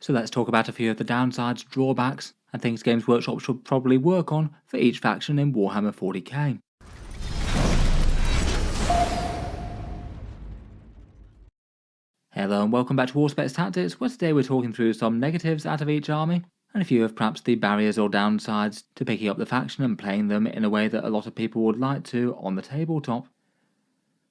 So let's talk about a few of the downsides, drawbacks, and things Games Workshop should probably work on for each faction in Warhammer 40k. Hello and welcome back to Auspex Tactics, where today we're talking through some negatives out of each army, and a few of perhaps the barriers or downsides to picking up the faction and playing them in a way that a lot of people would like to on the tabletop.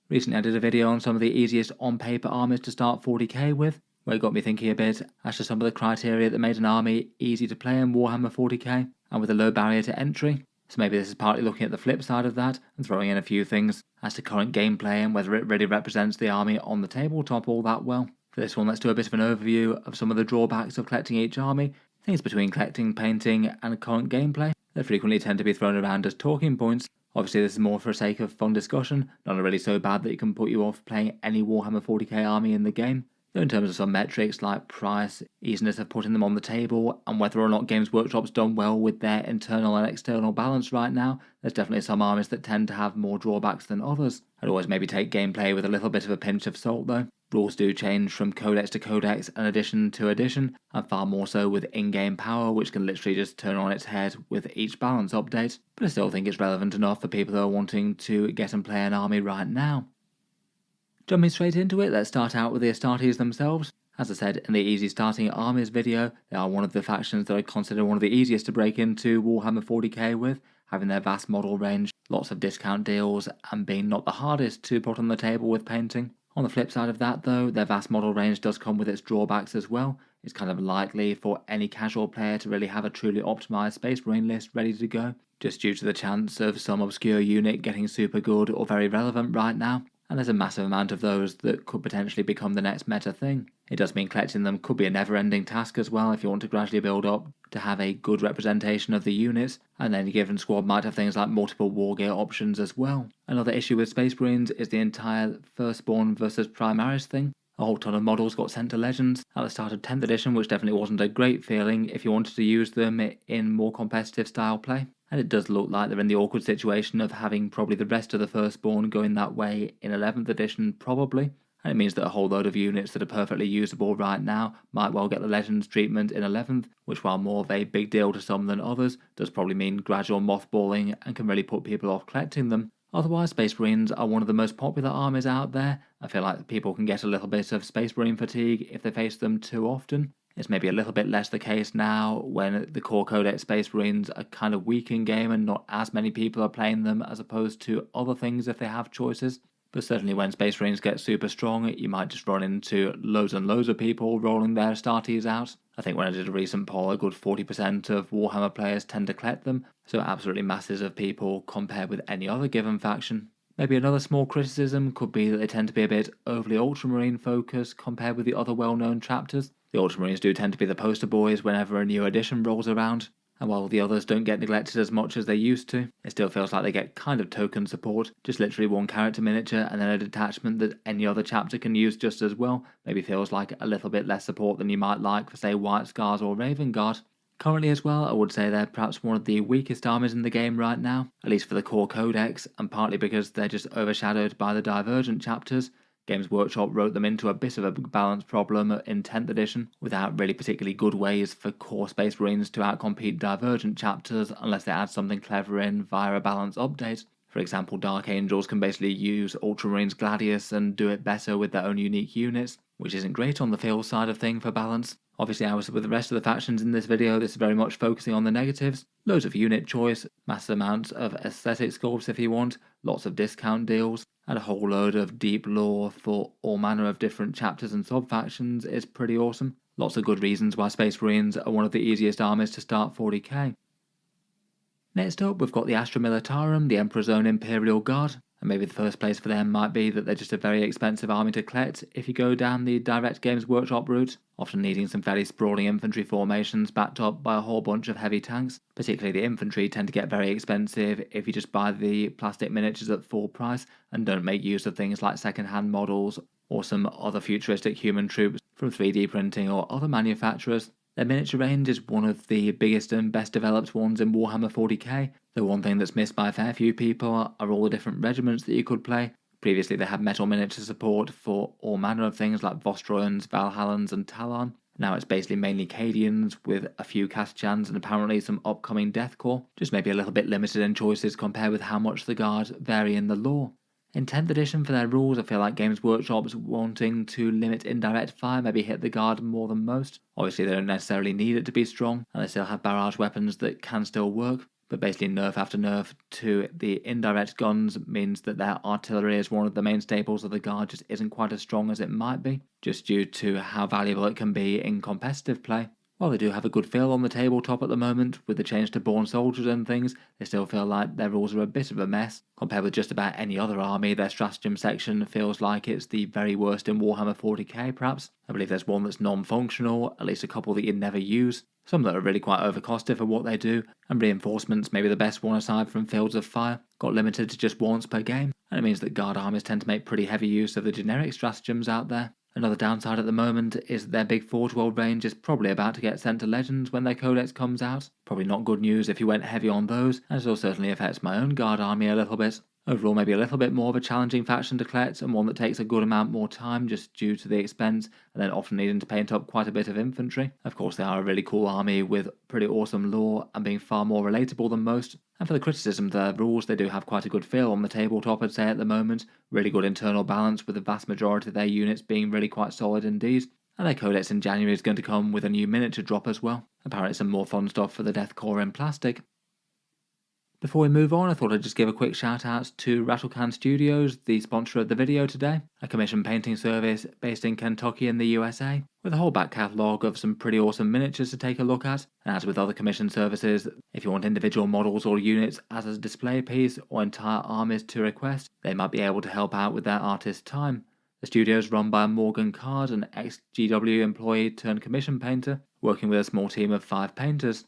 Recently I did a video on some of the easiest on-paper armies to start 40k with, where it got me thinking a bit as to some of the criteria that made an army easy to play in Warhammer 40k and with a low barrier to entry. So maybe this is partly looking at the flip side of that and throwing in a few things as to current gameplay and whether it really represents the army on the tabletop all that well. For this one, let's do a bit of an overview of some of the drawbacks of collecting each army, things between collecting, painting and current gameplay that frequently tend to be thrown around as talking points. Obviously this is more for the sake of fun discussion, not really so bad that it can put you off playing any Warhammer 40k army in the game. Though in terms of some metrics like price, easiness of putting them on the table, and whether or not Games Workshop's done well with their internal and external balance right now, there's definitely some armies that tend to have more drawbacks than others. I'd always maybe take gameplay with a little bit of a pinch of salt though. Rules do change from codex to codex and edition to edition, and far more so with in-game power, which can literally just turn on its head with each balance update, but I still think it's relevant enough for people who are wanting to get and play an army right now. Jumping straight into it, let's start out with the Astartes themselves. As I said in the easy starting armies video, they are one of the factions that I consider one of the easiest to break into Warhammer 40k with, having their vast model range, lots of discount deals, and being not the hardest to put on the table with painting. On the flip side of that though, their vast model range does come with its drawbacks as well. It's kind of likely for any casual player to really have a truly optimised Space Marine list ready to go, just due to the chance of some obscure unit getting super good or very relevant right now. And there's a massive amount of those that could potentially become the next meta thing. It does mean collecting them could be a never-ending task as well if you want to gradually build up to have a good representation of the units, and then a given squad might have things like multiple war gear options as well. Another issue with Space Marines is the entire Firstborn versus Primaris thing. A whole ton of models got sent to Legends at the start of 10th edition, which definitely wasn't a great feeling if you wanted to use them in more competitive style play. And it does look like they're in the awkward situation of having probably the rest of the Firstborn going that way in 11th edition probably. And it means that a whole load of units that are perfectly usable right now might well get the Legends treatment in 11th, which while more of a big deal to some than others, does probably mean gradual mothballing and can really put people off collecting them. Otherwise, Space Marines are one of the most popular armies out there. I feel like people can get a little bit of Space Marine fatigue if they face them too often. It's maybe a little bit less the case now when the core codex Space Marines are kind of weak in game and not as many people are playing them as opposed to other things if they have choices. But certainly when Space Marines get super strong, you might just run into loads and loads of people rolling their Astartes out. I think when I did a recent poll, a good 40% of Warhammer players tend to collect them, so absolutely masses of people compared with any other given faction. Maybe another small criticism could be that they tend to be a bit overly Ultramarine focused compared with the other well-known chapters. The Ultramarines do tend to be the poster boys whenever a new edition rolls around, and while the others don't get neglected as much as they used to, it still feels like they get kind of token support, just literally one character miniature and then a detachment that any other chapter can use just as well. Maybe feels like a little bit less support than you might like for say White Scars or Raven Guard. Currently as well, I would say they're perhaps one of the weakest armies in the game right now, at least for the core codex, and partly because they're just overshadowed by the Divergent chapters. Games Workshop wrote them into a bit of a balance problem in 10th edition, without really particularly good ways for core Space Marines to outcompete Divergent chapters unless they add something clever in via a balance update. For example, Dark Angels can basically use Ultramarines Gladius and do it better with their own unique units, which isn't great on the field side of thing for balance. Obviously, as with the rest of the factions in this video, this is very much focusing on the negatives. Loads of unit choice, massive amounts of aesthetic sculpts if you want, lots of discount deals, and a whole load of deep lore for all manner of different chapters and sub-factions is pretty awesome. Lots of good reasons why Space Marines are one of the easiest armies to start 40k. Next up, we've got the Astra Militarum, the Emperor's own Imperial Guard. And maybe the first place for them might be that they're just a very expensive army to collect if you go down the direct Games Workshop route, often needing some fairly sprawling infantry formations backed up by a whole bunch of heavy tanks. Particularly the infantry tend to get very expensive if you just buy the plastic miniatures at full price and don't make use of things like second-hand models or some other futuristic human troops from 3D printing or other manufacturers. Their miniature range is one of the biggest and best developed ones in Warhammer 40k. The one thing that's missed by a fair few people are all the different regiments that you could play. Previously they had metal miniature support for all manner of things like Vostroyans, Valhallans and Talon, Now it's basically mainly Cadians with a few Castians and apparently some upcoming Deathcore, just maybe a little bit limited in choices compared with how much the Guard vary in the lore. In 10th edition for their rules, I feel like Games Workshop's wanting to limit indirect fire maybe hit the Guard more than most. Obviously they don't necessarily need it to be strong, and they still have barrage weapons that can still work, but basically nerf after nerf to the indirect guns means that their artillery as one of the main staples of the Guard just isn't quite as strong as it might be, just due to how valuable it can be in competitive play. While they do have a good feel on the tabletop at the moment, with the change to Born Soldiers and things, they still feel like their rules are a bit of a mess. Compared with just about any other army, their stratagem section feels like it's the very worst in Warhammer 40k perhaps. I believe there's one that's non-functional, at least a couple that you'd never use, some that are really quite overcosted for what they do, and reinforcements, maybe the best one aside from Fields of Fire, got limited to just once per game, and it means that Guard armies tend to make pretty heavy use of the generic stratagems out there. Another downside at the moment is that their big Forge World range is probably about to get sent to Legends when their Codex comes out. Probably not good news if you went heavy on those, as it will certainly affect my own Guard army a little bit. Overall, maybe a little bit more of a challenging faction to collect and one that takes a good amount more time just due to the expense and then often needing to paint up quite a bit of infantry. Of course, they are a really cool army with pretty awesome lore and being far more relatable than most. And for the criticism of their rules, they do have quite a good feel on the tabletop, I'd say, at the moment. Really good internal balance with the vast majority of their units being really quite solid indeed. And their Codex in January is going to come with a new miniature drop as well. Apparently some more fun stuff for the Deathcore in plastic. Before we move on, I thought I'd just give a quick shout out to Rattle Studios, the sponsor of the video today, a commission painting service based in Kentucky in the USA, with a whole back catalogue of some pretty awesome miniatures to take a look at. And as with other commission services, if you want individual models or units as a display piece or entire armies to request, they might be able to help out with their artist's time. The studio is run by Morgan Card, an ex-GW employee turned commission painter, working with a small team of 5 painters.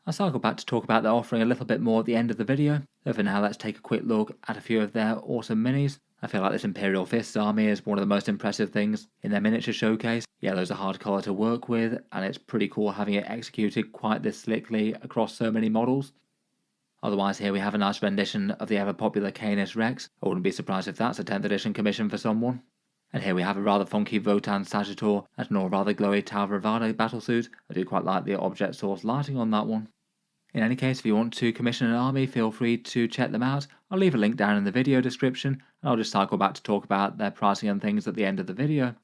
I'll cycle back to talk about their offering a little bit more at the end of the video, so for now let's take a quick look at a few of their awesome minis. I feel like this Imperial Fists army is one of the most impressive things in their miniature showcase. Yellow's a hard colour to work with, and it's pretty cool having it executed quite this slickly across so many models. Otherwise, here we have a nice rendition of the ever popular Canis Rex. I wouldn't be surprised if that's a 10th edition commission for someone. And here we have a rather funky Votann Sagittor and an all rather glowy Tau Ravada battlesuit. I do quite like the object source lighting on that one. In any case, if you want to commission an army, feel free to check them out. I'll leave a link down in the video description, and I'll just cycle back to talk about their pricing and things at the end of the video.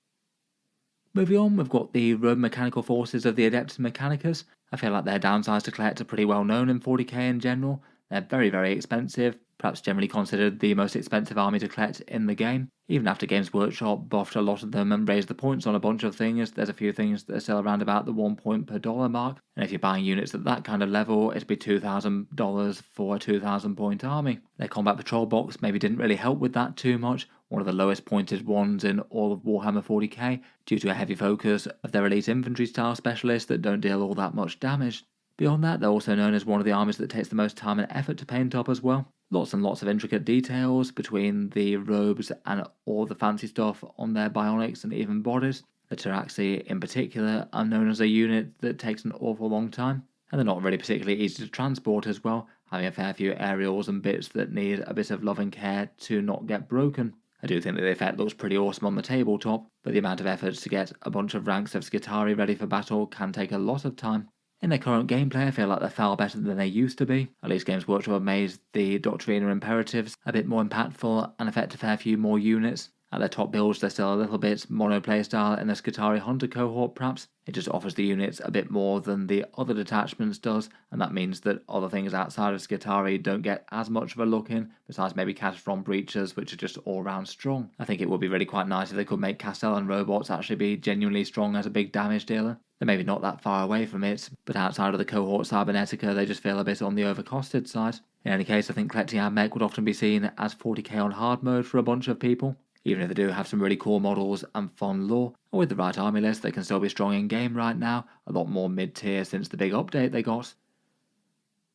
Moving on, we've got the Roman mechanical forces of the Adeptus Mechanicus. I feel like their downsides to collect are pretty well known in 40k in general. They're very, very expensive, perhaps generally considered the most expensive army to collect in the game. Even after Games Workshop buffed a lot of them and raised the points on a bunch of things, there's a few things that are still around about the 1 point per dollar mark. And if you're buying units at that kind of level, it'd be $2,000 for a 2,000 point army. Their combat patrol box maybe didn't really help with that too much, one of the lowest pointed ones in all of Warhammer 40k, due to a heavy focus of their elite infantry style specialists that don't deal all that much damage. Beyond that, they're also known as one of the armies that takes the most time and effort to paint up as well. Lots and lots of intricate details between the robes and all the fancy stuff on their bionics and even bodies. The Taraxi in particular are known as a unit that takes an awful long time, and they're not really particularly easy to transport as well, having a fair few aerials and bits that need a bit of love and care to not get broken. I do think that the effect looks pretty awesome on the tabletop, but the amount of effort to get a bunch of ranks of Skitarii ready for battle can take a lot of time. In their current gameplay, I feel like they're far better than they used to be. At least Games Workshop have made the Doctrina Imperatives a bit more impactful and affect a fair few more units. At their top builds, they're still a little bit mono playstyle in the Skitarii Hunter cohort perhaps. It just offers the units a bit more than the other detachments does, and that means that other things outside of Skitarii don't get as much of a look in, besides maybe Catastron Breachers, which are just all round strong. I think it would be really quite nice if they could make Castellan robots actually be genuinely strong as a big damage dealer. They're maybe not that far away from it, but outside of the cohort Cybernetica, they just feel a bit on the overcosted side. In any case, I think collecting Admech would often be seen as 40k on hard mode for a bunch of people. Even if they do have some really cool models and fun lore, or with the right army list, they can still be strong in game right now, a lot more mid-tier since the big update they got.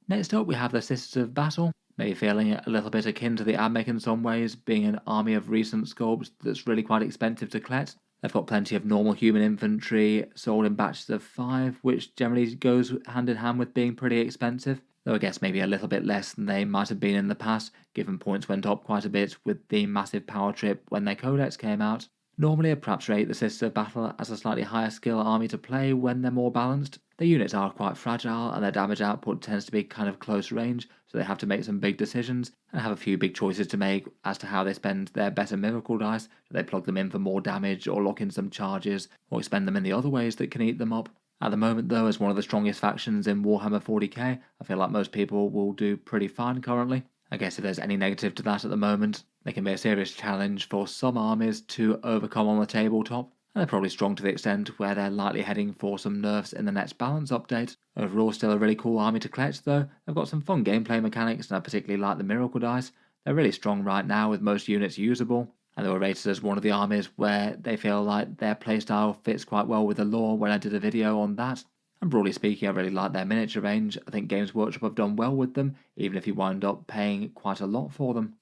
Next up we have the Sisters of Battle, maybe feeling a little bit akin to the Admech in some ways, being an army of recent sculpts that's really quite expensive to collect. They've got plenty of normal human infantry sold in batches of 5, which generally goes hand in hand with being pretty expensive, though I guess maybe a little bit less than they might have been in the past, given points went up quite a bit with the massive power trip when their codex came out. Normally I'd perhaps rate the Sisters of Battle as a slightly higher skill army to play when they're more balanced. Their units are quite fragile and their damage output tends to be kind of close range, so they have to make some big decisions and have a few big choices to make as to how they spend their better miracle dice. Do they plug them in for more damage or lock in some charges or spend them in the other ways that can eat them up? At the moment though, as one of the strongest factions in Warhammer 40k, I feel like most people will do pretty fine currently. I guess if there's any negative to that at the moment, they can be a serious challenge for some armies to overcome on the tabletop, and they're probably strong to the extent where they're likely heading for some nerfs in the next balance update. Overall still a really cool army to collect though. They've got some fun gameplay mechanics and I particularly like the miracle dice. They're really strong right now with most units usable, and they were rated as one of the armies where they feel like their playstyle fits quite well with the lore when I did a video on that. And broadly speaking, I really like their miniature range. I think Games Workshop have done well with them, even if you wind up paying quite a lot for them.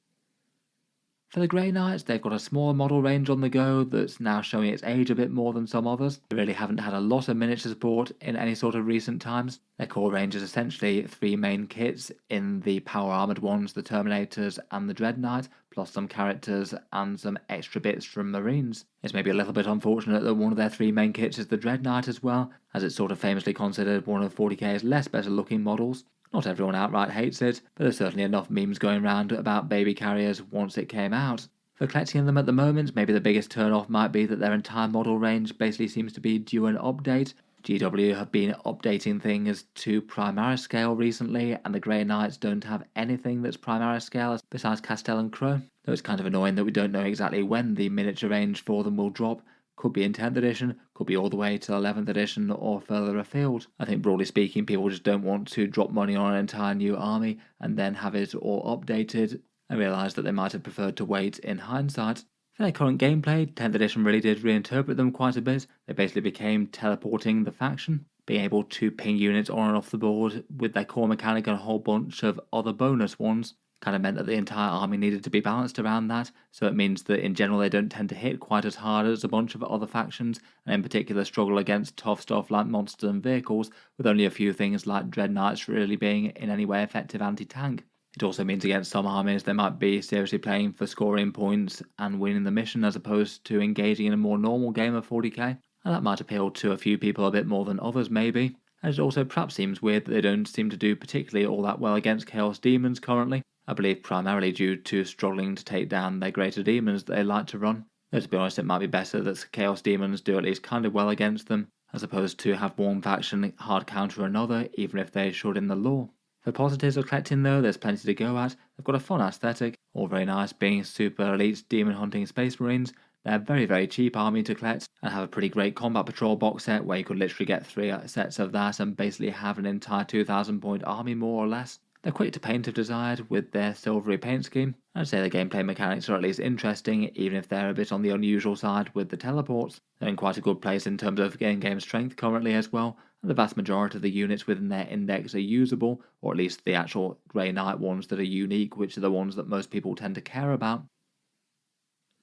For the Grey Knights, they've got a smaller model range on the go that's now showing its age a bit more than some others. They really haven't had a lot of miniature support in any sort of recent times. Their core range is essentially 3 main kits in the power armoured ones, the Terminators and the Dread Knight, plus some characters and some extra bits from Marines. It's maybe a little bit unfortunate that one of their 3 main kits is the Dread Knight as well, as it's sort of famously considered one of 40k's less better looking models. Not everyone outright hates it, but there's certainly enough memes going around about baby carriers once it came out. For collecting them at the moment, maybe the biggest turn-off might be that their entire model range basically seems to be due an update. GW have been updating things to Primaris scale recently, and the Grey Knights don't have anything that's Primaris scale besides Castell and Crow. Though it's kind of annoying that we don't know exactly when the miniature range for them will drop. Could be in 10th edition, could be all the way to 11th edition or further afield. I think broadly speaking people just don't want to drop money on an entire new army and then have it all updated and realise that they might have preferred to wait in hindsight. For their current gameplay, 10th edition really did reinterpret them quite a bit. They basically became teleporting the faction, being able to ping units on and off the board with their core mechanic and a whole bunch of other bonus ones. Kind of meant that the entire army needed to be balanced around that, so it means that in general they don't tend to hit quite as hard as a bunch of other factions, and in particular struggle against tough stuff like monsters and vehicles, with only a few things like Dread Knights really being in any way effective anti-tank. It also means against some armies they might be seriously playing for scoring points and winning the mission as opposed to engaging in a more normal game of 40k, and that might appeal to a few people a bit more than others maybe. And it also perhaps seems weird that they don't seem to do particularly all that well against Chaos Demons currently. I believe primarily due to struggling to take down their greater demons that they like to run. Though to be honest, it might be better that Chaos Demons do at least kind of well against them, as opposed to have one faction hard counter another, even if they should in the lore. For positives of collecting though, there's plenty to go at. They've got a fun aesthetic, all very nice being super elite demon hunting space marines. They're a very cheap army to collect, and have a pretty great combat patrol box set where you could literally get 3 sets of that and basically have an entire 2,000 point army more or less. They're quick to paint if desired with their silvery paint scheme. I'd say the gameplay mechanics are at least interesting, even if they're a bit on the unusual side with the teleports. They're in quite a good place in terms of in-game strength currently as well, and the vast majority of the units within their index are usable, or at least the actual Grey Knight ones that are unique, which are the ones that most people tend to care about.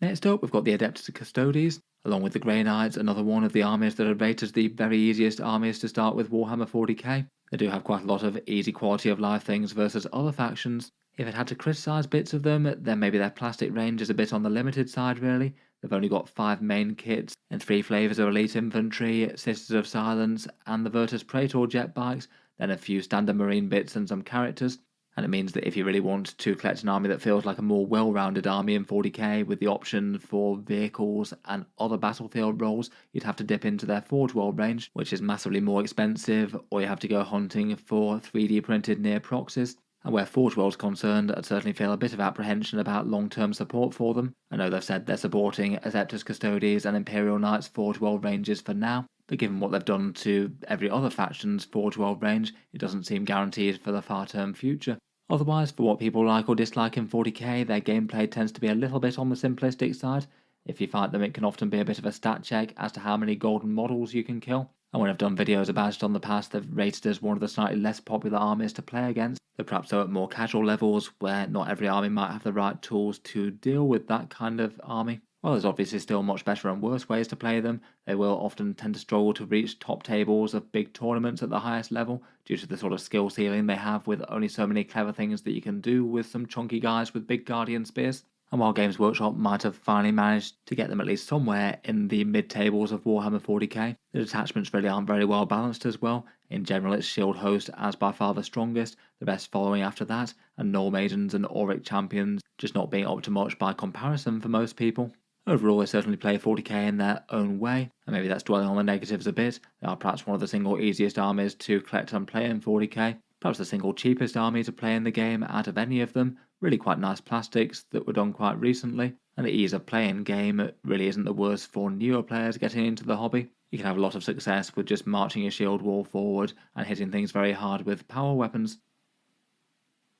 Next up, we've got the Adeptus Custodes, along with the Grey Knights, another one of the armies that are rated as the very easiest armies to start with Warhammer 40k. They do have quite a lot of easy quality of life things versus other factions. If it had to criticise bits of them, then maybe their plastic range is a bit on the limited side really. They've only got 5 main kits and 3 flavours of elite infantry, Sisters of Silence and the Virtus Praetor jet bikes, then a few standard marine bits and some characters. And it means that if you really want to collect an army that feels like a more well-rounded army in 40k with the option for vehicles and other battlefield roles, you'd have to dip into their Forge World range, which is massively more expensive, or you have to go hunting for 3D printed near proxies. And where Forge World's concerned, I'd certainly feel a bit of apprehension about long-term support for them. I know they've said they're supporting Adeptus Custodes and Imperial Knights Forge World ranges for now, but given what they've done to every other faction's Forge World range, it doesn't seem guaranteed for the far-term future. Otherwise, for what people like or dislike in 40k, their gameplay tends to be a little bit on the simplistic side. If you fight them, it can often be a bit of a stat check as to how many golden models you can kill. And when I've done videos about it on the past, they've rated as one of the slightly less popular armies to play against. They're perhaps at more casual levels, where not every army might have the right tools to deal with that kind of army. While there's obviously still much better and worse ways to play them, they will often tend to struggle to reach top tables of big tournaments at the highest level due to the sort of skill ceiling they have with only so many clever things that you can do with some chunky guys with big guardian spears. And while Games Workshop might have finally managed to get them at least somewhere in the mid-tables of Warhammer 40k, the detachments really aren't very well balanced as well. In general, it's Shield Host as by far the strongest, the rest following after that, and Null Maidens and Auric Champions just not being up to much by comparison for most people. Overall, they certainly play 40k in their own way, and maybe that's dwelling on the negatives a bit. They are perhaps one of the single easiest armies to collect and play in 40k, perhaps the single cheapest army to play in the game out of any of them. Really quite nice plastics that were done quite recently, and the ease of play in game really isn't the worst for newer players getting into the hobby. You can have a lot of success with just marching your shield wall forward and hitting things very hard with power weapons.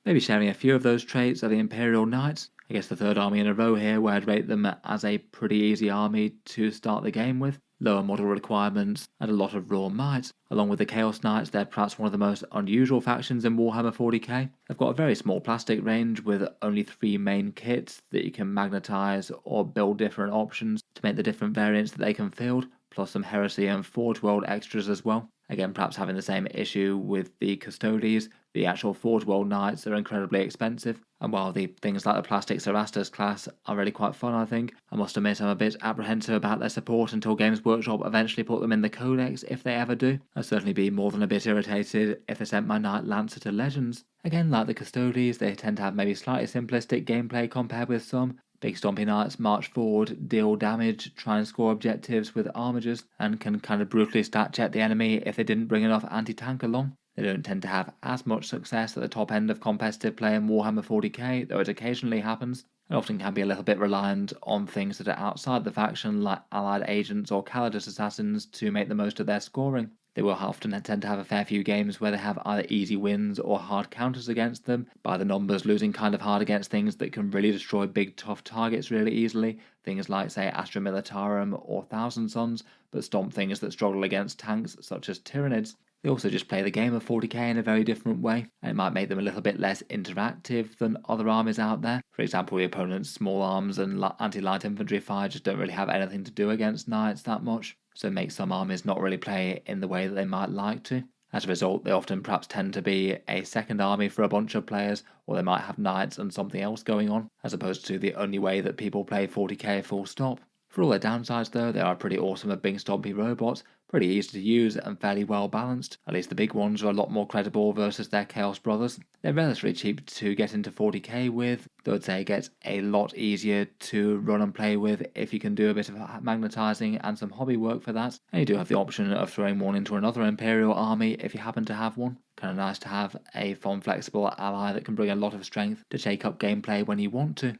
Maybe sharing a few of those traits are the Imperial Knights. I guess the third army in a row here where I'd rate them as a pretty easy army to start the game with. Lower model requirements and a lot of raw might. Along with the Chaos Knights, they're perhaps one of the most unusual factions in Warhammer 40k. They've got a very small plastic range with only 3 main kits that you can magnetize or build different options to make the different variants that they can field, plus some Heresy and Forge World extras as well. Again, perhaps having the same issue with the Custodes, the actual Forge World Knights are incredibly expensive, and while the things like the Plastic Cerastus class are really quite fun, I think, I must admit I'm a bit apprehensive about their support until Games Workshop eventually put them in the Codex, if they ever do. I'd certainly be more than a bit irritated if they sent my Knight Lancer to Legends. Again, like the Custodes, they tend to have maybe slightly simplistic gameplay compared with some. Big stompy knights march forward, deal damage, try and score objectives with armigers, and can kind of brutally stat check the enemy if they didn't bring enough anti-tank along. They don't tend to have as much success at the top end of competitive play in Warhammer 40k, though it occasionally happens, and often can be a little bit reliant on things that are outside the faction like allied agents or Calidus assassins to make the most of their scoring. They will often tend to have a fair few games where they have either easy wins or hard counters against them, by the numbers losing kind of hard against things that can really destroy big tough targets really easily, things like say Astra Militarum or Thousand Sons, but stomp things that struggle against tanks such as Tyranids. They also just play the game of 40k in a very different way, and it might make them a little bit less interactive than other armies out there. For example, the opponent's small arms and anti-light infantry fire just don't really have anything to do against knights that much, so it makes some armies not really play in the way that they might like to. As a result, they often perhaps tend to be a second army for a bunch of players, or they might have knights and something else going on, as opposed to the only way that people play 40k full stop. For all their downsides though, they are pretty awesome at big stompy robots, pretty easy to use and fairly well balanced. At least the big ones are a lot more credible versus their Chaos brothers. They're relatively cheap to get into 40k with, though I'd say it gets a lot easier to run and play with if you can do a bit of magnetizing and some hobby work for that. And you do have the option of throwing one into another Imperial army if you happen to have one. Kind of nice to have a fun flexible ally that can bring a lot of strength to take up gameplay when you want to.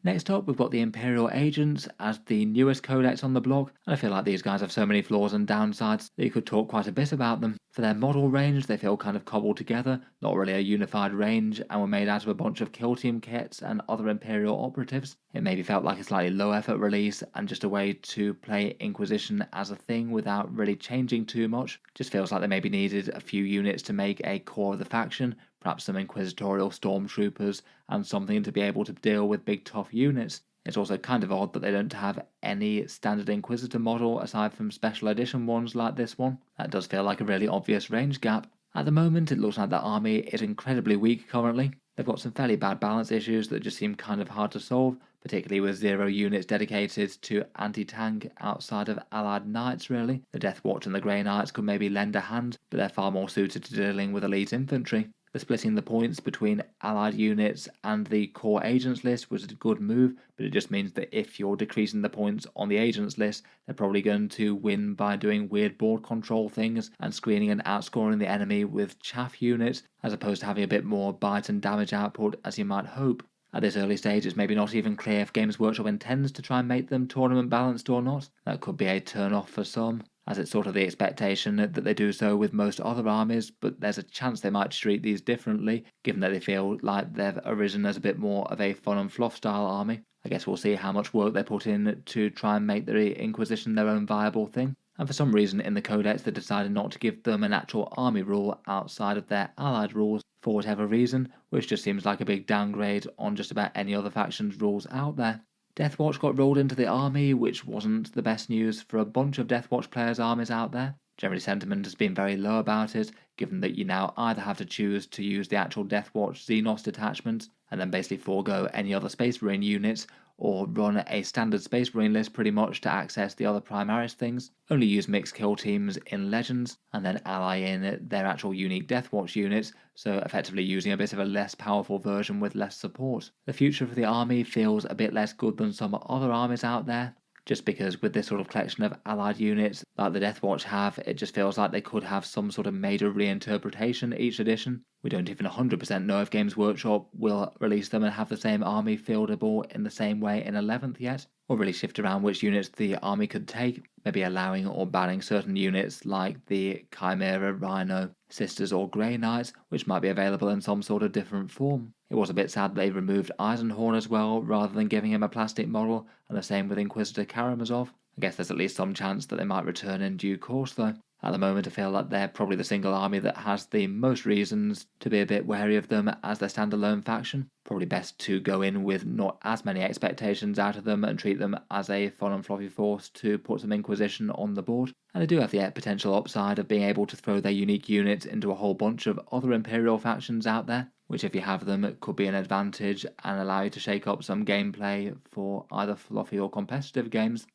Next up, we've got the Imperial Agents as the newest codex on the block, and I feel like these guys have so many flaws and downsides that you could talk quite a bit about them. For their model range, they feel kind of cobbled together, not really a unified range, and were made out of a bunch of kill team kits and other Imperial operatives. It maybe felt like a slightly low effort release and just a way to play Inquisition as a thing without really changing too much. Just feels like they maybe needed a few units to make a core of the faction, perhaps some inquisitorial stormtroopers, and something to be able to deal with big tough units. It's also kind of odd that they don't have any standard Inquisitor model aside from special edition ones like this one. That does feel like a really obvious range gap. At the moment, it looks like the army is incredibly weak currently. They've got some fairly bad balance issues that just seem kind of hard to solve, particularly with 0 units dedicated to anti-tank outside of allied knights really. The Death Watch and the Grey Knights could maybe lend a hand, but they're far more suited to dealing with elite infantry. The splitting the points between allied units and the core agents list was a good move, but it just means that if you're decreasing the points on the agents list, they're probably going to win by doing weird board control things and screening and outscoring the enemy with chaff units, as opposed to having a bit more bite and damage output as you might hope. At this early stage, it's maybe not even clear if Games Workshop intends to try and make them tournament balanced or not. That could be a turn off for some, as it's sort of the expectation that they do so with most other armies, but there's a chance they might treat these differently, given that they feel like they've arisen as a bit more of a fun and fluff style army. I guess we'll see how much work they put in to try and make the Inquisition their own viable thing. And for some reason in the Codex they decided not to give them an actual army rule outside of their allied rules for whatever reason, which just seems like a big downgrade on just about any other faction's rules out there. Deathwatch got rolled into the army, which wasn't the best news for a bunch of Deathwatch players' armies out there. Generally sentiment has been very low about it, given that you now either have to choose to use the actual Deathwatch Xenos detachment, and then basically forego any other Space Marine units, or run a standard Space Marine list pretty much to access the other Primaris things, only use mixed kill teams in Legends, and then ally in their actual unique Deathwatch units, so effectively using a bit of a less powerful version with less support. The future for the army feels a bit less good than some other armies out there, just because with this sort of collection of allied units like the Deathwatch have, it just feels like they could have some sort of major reinterpretation each edition. We don't even 100% know if Games Workshop will release them and have the same army fieldable in the same way in 11th yet, or really shift around which units the army could take, maybe allowing or banning certain units like the Chimera, Rhino, Sisters or Grey Knights, which might be available in some sort of different form. It was a bit sad they removed Eisenhorn as well, rather than giving him a plastic model, and the same with Inquisitor Karamazov. I guess there's at least some chance that they might return in due course though. At the moment I feel like they're probably the single army that has the most reasons to be a bit wary of them as their standalone faction. Probably best to go in with not as many expectations out of them and treat them as a fun and fluffy force to put some Inquisition on the board. And they do have the potential upside of being able to throw their unique units into a whole bunch of other Imperial factions out there, which if you have them it could be an advantage and allow you to shake up some gameplay for either fluffy or competitive games.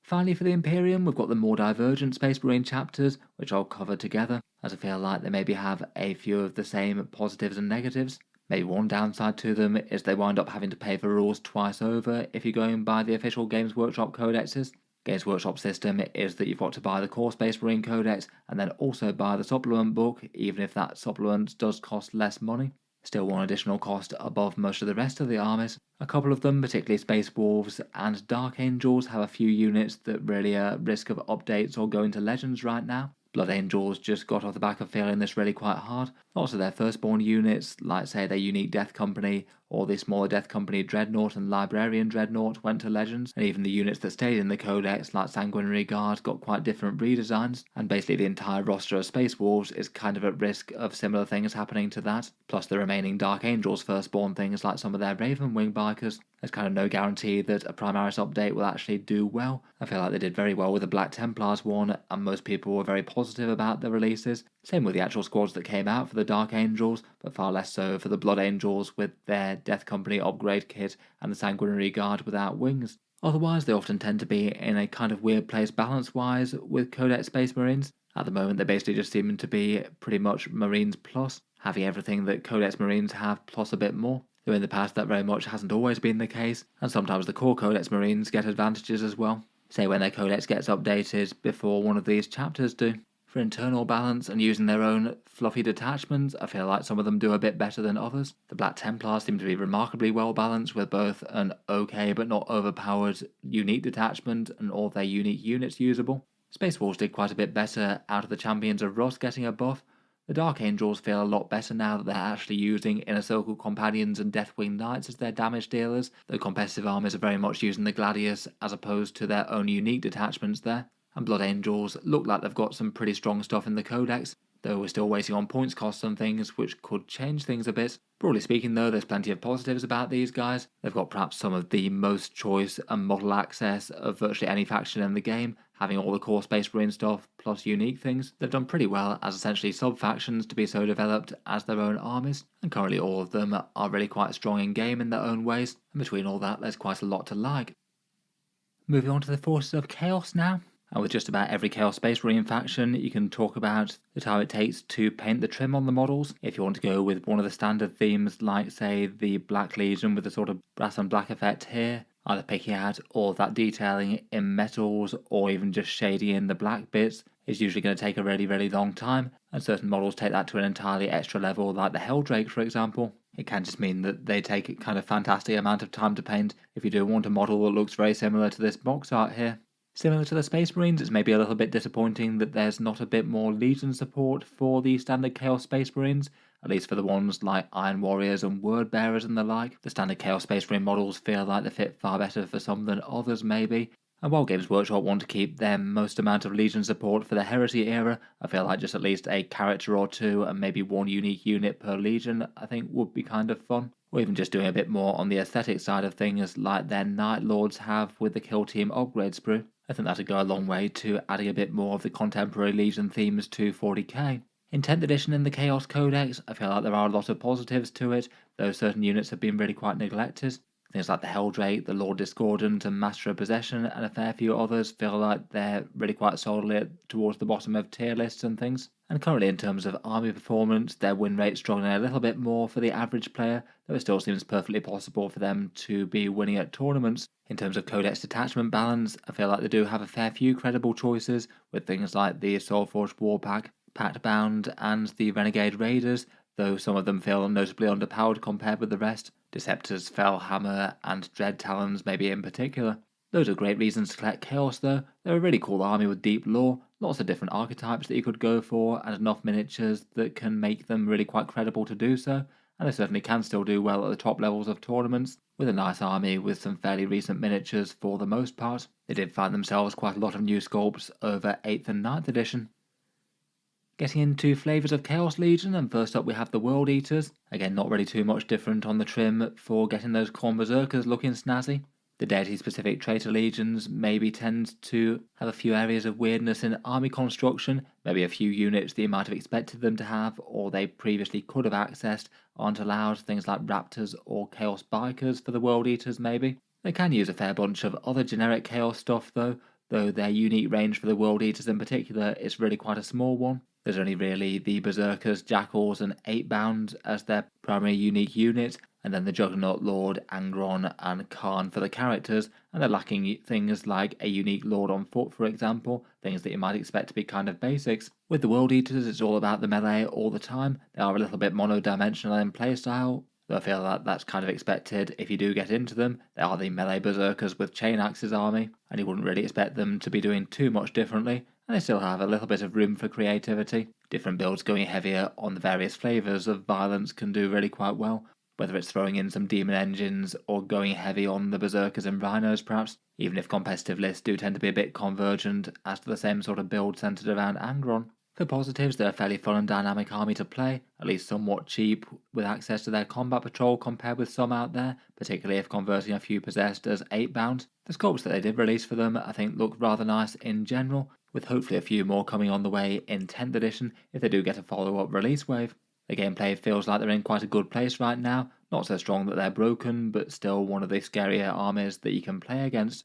Finally for the Imperium, we've got the more divergent Space Marine chapters, which I'll cover together, as I feel like they maybe have a few of the same positives and negatives. Maybe one downside to them is they wind up having to pay for rules twice over if you're going by the official Games Workshop codexes. Games Workshop system is that you've got to buy the core Space Marine codex and then also buy the supplement book, even if that supplement does cost less money. Still one additional cost above most of the rest of the armies. A couple of them, particularly Space Wolves and Dark Angels, have a few units that really are at risk of updates or going to Legends right now. Blood Angels just got off the back of feeling this really quite hard. Lots of their firstborn units, like say their unique Death Company or the smaller Death Company Dreadnought and Librarian Dreadnought went to Legends, and even the units that stayed in the Codex like Sanguinary Guard got quite different redesigns, and basically the entire roster of Space Wolves is kind of at risk of similar things happening to that, plus the remaining Dark Angels firstborn things like some of their Raven Wing Bikers. There's kind of no guarantee that a Primaris update will actually do well. I feel like they did very well with the Black Templars one, and most people were very positive about the releases. Same with the actual squads that came out for the Dark Angels, but far less so for the Blood Angels with their Death Company upgrade kit and the Sanguinary Guard without wings. Otherwise, they often tend to be in a kind of weird place balance-wise with Codex Space Marines. At the moment, they basically just seem to be pretty much Marines plus, having everything that Codex Marines have plus a bit more. Though in the past that very much hasn't always been the case, and sometimes the core Codex Marines get advantages as well. Say when their Codex gets updated before one of these chapters do. For internal balance and using their own fluffy detachments, I feel like some of them do a bit better than others. The Black Templars seem to be remarkably well balanced with both an okay but not overpowered unique detachment and all their unique units usable. Space Wolves did quite a bit better out of the Champions of Rust getting a buff. The Dark Angels feel a lot better now that they're actually using Inner Circle Companions and Deathwing Knights as their damage dealers, though competitive armies are very much using the Gladius as opposed to their own unique detachments there. And Blood Angels look like they've got some pretty strong stuff in the Codex, though we're still waiting on points costs and things which could change things a bit. Broadly speaking though, there's plenty of positives about these guys. They've got perhaps some of the most choice and model access of virtually any faction in the game, having all the core Space Marine stuff plus unique things. They've done pretty well as essentially sub-factions to be so developed as their own armies, and currently all of them are really quite strong in game in their own ways, and between all that there's quite a lot to like. Moving on to the Forces of Chaos now. And with just about every Chaos Space Marine faction, you can talk about the time it takes to paint the trim on the models. If you want to go with one of the standard themes, like say the Black Legion with the sort of brass and black effect here, either picking out all that detailing in metals or even just shading in the black bits, is usually going to take a really, really long time, and certain models take that to an entirely extra level, like the Helldrake for example. It can just mean that they take a kind of fantastic amount of time to paint if you do want a model that looks very similar to this box art here. Similar to the Space Marines, it's maybe a little bit disappointing that there's not a bit more Legion support for the standard Chaos Space Marines, at least for the ones like Iron Warriors and Word Bearers and the like. The standard Chaos Space Marine models feel like they fit far better for some than others maybe, and while Games Workshop want to keep their most amount of Legion support for the Heresy era, I feel like just at least a character or two and maybe one unique unit per Legion I think would be kind of fun. Or even just doing a bit more on the aesthetic side of things like their Night Lords have with the Kill Team upgrade sprue. I think that'd go a long way to adding a bit more of the contemporary Legion themes to 40k. In 10th edition in the Chaos Codex, I feel like there are a lot of positives to it, though certain units have been really quite neglected. Things like the Helldrake, the Lord Discordant, and Master of Possession, and a fair few others feel like they're really quite solidly towards the bottom of tier lists and things. And currently, in terms of army performance, their win rate's struggling a little bit more for the average player, though it still seems perfectly possible for them to be winning at tournaments. In terms of Codex detachment balance, I feel like they do have a fair few credible choices, with things like the Soulforged Warpack, Pact Bound, and the Renegade Raiders, though some of them feel notably underpowered compared with the rest. Deceptors, Fellhammer, and Dread Talons maybe in particular. Those are great reasons to collect Chaos though. They're a really cool army with deep lore, lots of different archetypes that you could go for, and enough miniatures that can make them really quite credible to do so, and they certainly can still do well at the top levels of tournaments, with a nice army with some fairly recent miniatures for the most part. They did find themselves quite a lot of new sculpts over 8th and 9th edition. Getting into flavours of Chaos Legion, and first up we have the World Eaters. Again, not really too much different on the trim for getting those Khorne Berserkers looking snazzy. The deity-specific traitor legions maybe tend to have a few areas of weirdness in army construction, maybe a few units that you might have expected them to have, or they previously could have accessed, aren't allowed, things like Raptors or Chaos Bikers for the World Eaters maybe. They can use a fair bunch of other generic Chaos stuff though their unique range for the World Eaters in particular is really quite a small one. There's only really the Berserkers, Jackals, and 8-Bound as their primary unique units, and then the Juggernaut Lord, Angron, and Khan for the characters, and they're lacking things like a unique Lord on foot, for example, things that you might expect to be kind of basics. With the World Eaters, it's all about the melee all the time. They are a little bit mono-dimensional in playstyle, though I feel that that's kind of expected if you do get into them. They are the melee Berserkers with Chain Axes army, and you wouldn't really expect them to be doing too much differently, and they still have a little bit of room for creativity. Different builds going heavier on the various flavours of violence can do really quite well, whether it's throwing in some demon engines or going heavy on the Berserkers and Rhinos perhaps, even if competitive lists do tend to be a bit convergent as to the same sort of build centred around Angron. For positives, they're a fairly fun and dynamic army to play, at least somewhat cheap with access to their combat patrol compared with some out there, particularly if converting a few possessed as 8-Bound. The sculpts that they did release for them I think look rather nice in general, with hopefully a few more coming on the way in 10th edition if they do get a follow-up release wave. The gameplay feels like they're in quite a good place right now, not so strong that they're broken, but still one of the scarier armies that you can play against.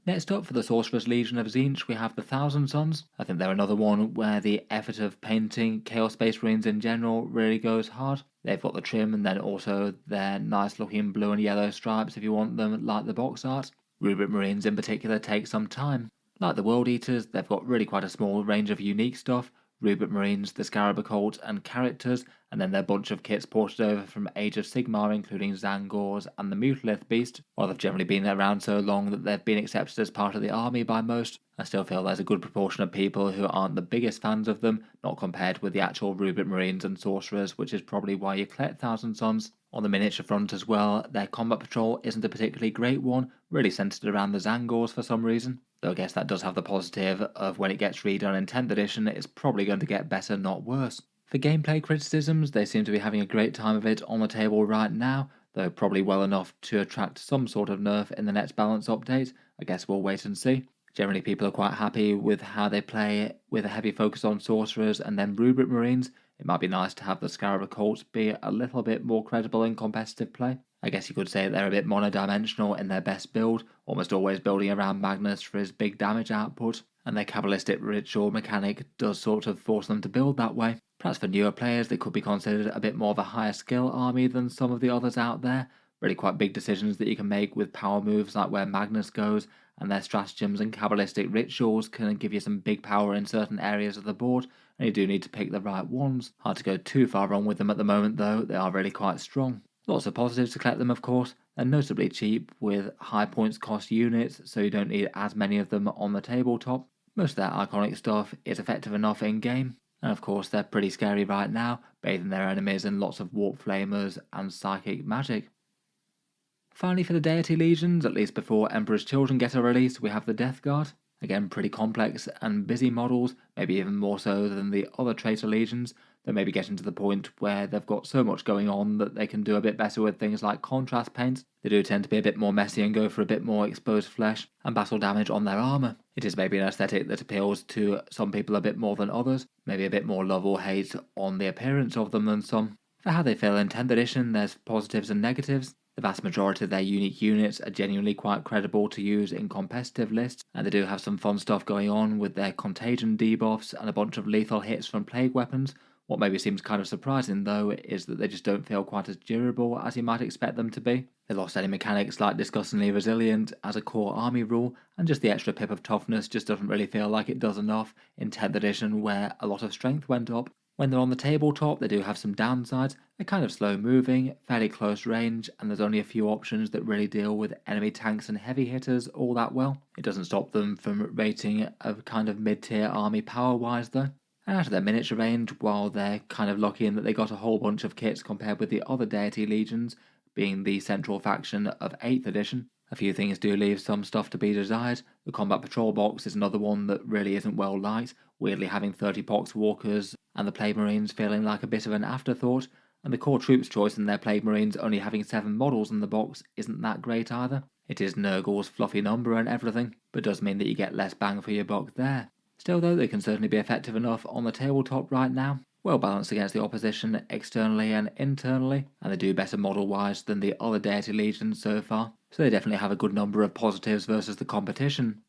Next up for the Sorcerer's Legion of Tzeentch we have the Thousand Sons. I think they're another one where the effort of painting Chaos Space Marines in general really goes hard. They've got the trim and then also their nice looking blue and yellow stripes if you want them like the box art. Rubric Marines in particular take some time. Like the World Eaters, they've got really quite a small range of unique stuff. Rubric Marines, the Scarab Occult, and characters, and then their bunch of kits ported over from Age of Sigmar, including Zangors and the Mutalith Beast. While they've generally been around so long that they've been accepted as part of the army by most, I still feel there's a good proportion of people who aren't the biggest fans of them, not compared with the actual Rubric Marines and Sorcerers, which is probably why you collect Thousand Sons. On the miniature front as well, their combat patrol isn't a particularly great one, really centred around the Zangors for some reason. Though I guess that does have the positive of when it gets redone in 10th edition, it's probably going to get better, not worse. For gameplay criticisms, they seem to be having a great time of it on the table right now, though probably well enough to attract some sort of nerf in the next balance update. I guess we'll wait and see. Generally people are quite happy with how they play, with a heavy focus on Sorcerers and then Rubric Marines. It might be nice to have the Scarab Occult be a little bit more credible in competitive play. I guess you could say they're a bit monodimensional in their best build, almost always building around Magnus for his big damage output, and their Kabbalistic ritual mechanic does sort of force them to build that way. Perhaps for newer players they could be considered a bit more of a higher skill army than some of the others out there. Really quite big decisions that you can make with power moves like where Magnus goes, and their stratagems and Kabbalistic rituals can give you some big power in certain areas of the board, and you do need to pick the right ones. Hard to go too far wrong with them at the moment though, they are really quite strong. Lots of positives to collect them of course, they're notably cheap with high points cost units, so you don't need as many of them on the tabletop. Most of their iconic stuff is effective enough in game, and of course they're pretty scary right now, bathing their enemies in lots of warp flamers and psychic magic. Finally for the Deity Legions, at least before Emperor's Children get a release, we have the Death Guard. Again, pretty complex and busy models, maybe even more so than the other Traitor Legions. They're maybe getting to the point where they've got so much going on that they can do a bit better with things like contrast paints. They do tend to be a bit more messy and go for a bit more exposed flesh and battle damage on their armour. It is maybe an aesthetic that appeals to some people a bit more than others, maybe a bit more love or hate on the appearance of them than some. For how they feel in 10th edition, there's positives and negatives. The vast majority of their unique units are genuinely quite credible to use in competitive lists, and they do have some fun stuff going on with their contagion debuffs and a bunch of lethal hits from plague weapons. What maybe seems kind of surprising though is that they just don't feel quite as durable as you might expect them to be. They lost any mechanics like disgustingly resilient as a core army rule, and just the extra pip of toughness just doesn't really feel like it does enough in 10th edition where a lot of strength went up. When they're on the tabletop, they do have some downsides. They're kind of slow moving, fairly close range, and there's only a few options that really deal with enemy tanks and heavy hitters all that well. It doesn't stop them from rating a kind of mid-tier army power-wise though. And out of their miniature range, while they're kind of lucky in that they got a whole bunch of kits compared with the other deity legions, being the central faction of 8th edition, a few things do leave some stuff to be desired. The combat patrol box is another one that really isn't well liked, weirdly having 30 pox walkers and the plague marines feeling like a bit of an afterthought, and the core troops choice in their plague marines only having 7 models in the box isn't that great either. It is Nurgle's fluffy number and everything, but does mean that you get less bang for your buck there. Still though, they can certainly be effective enough on the tabletop right now, well balanced against the opposition externally and internally, and they do better model-wise than the other deity legions so far, so they definitely have a good number of positives versus the competition.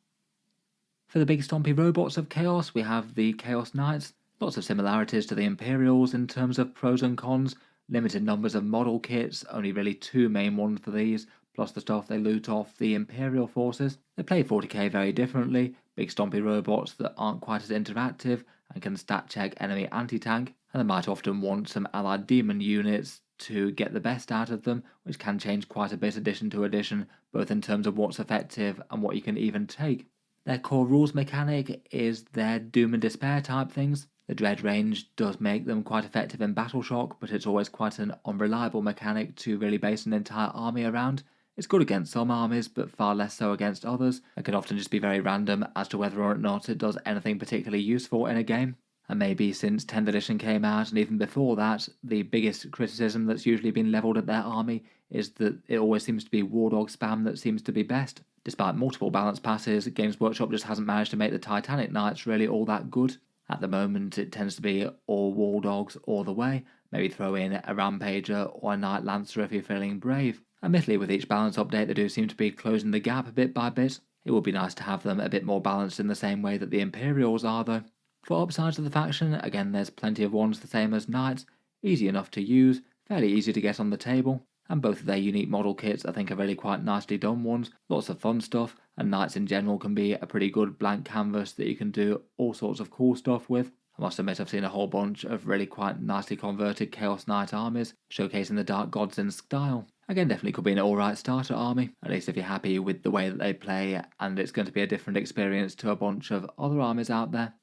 For the big stompy robots of Chaos, we have the Chaos Knights. Lots of similarities to the Imperials in terms of pros and cons, limited numbers of model kits, only really 2 main ones for these, plus the stuff they loot off the Imperial forces. They play 40k very differently, big stompy robots that aren't quite as interactive and can stat check enemy anti-tank, and they might often want some allied demon units to get the best out of them, which can change quite a bit edition to edition, both in terms of what's effective and what you can even take. Their core rules mechanic is their Doom and Despair type things. The Dread range does make them quite effective in Battle Shock, but it's always quite an unreliable mechanic to really base an entire army around. It's good against some armies, but far less so against others, and can often just be very random as to whether or not it does anything particularly useful in a game. And maybe since 10th edition came out, and even before that, the biggest criticism that's usually been levelled at their army is that it always seems to be War Dog spam that seems to be best. Despite multiple balance passes, Games Workshop just hasn't managed to make the Titanic Knights really all that good. At the moment, it tends to be all War Dogs all the way, maybe throw in a Rampager or a Knight Lancer if you're feeling brave. Admittedly, with each balance update, they do seem to be closing the gap bit by bit. It would be nice to have them a bit more balanced in the same way that the Imperials are, though. For upsides of the faction, again, there's plenty of ones the same as Knights, easy enough to use, fairly easy to get on the table, and both of their unique model kits I think are really quite nicely done ones, lots of fun stuff, and Knights in general can be a pretty good blank canvas that you can do all sorts of cool stuff with. I must admit I've seen a whole bunch of really quite nicely converted Chaos Knight armies, showcasing the Dark Gods in style. Again, definitely could be an alright starter army, at least if you're happy with the way that they play, and it's going to be a different experience to a bunch of other armies out there.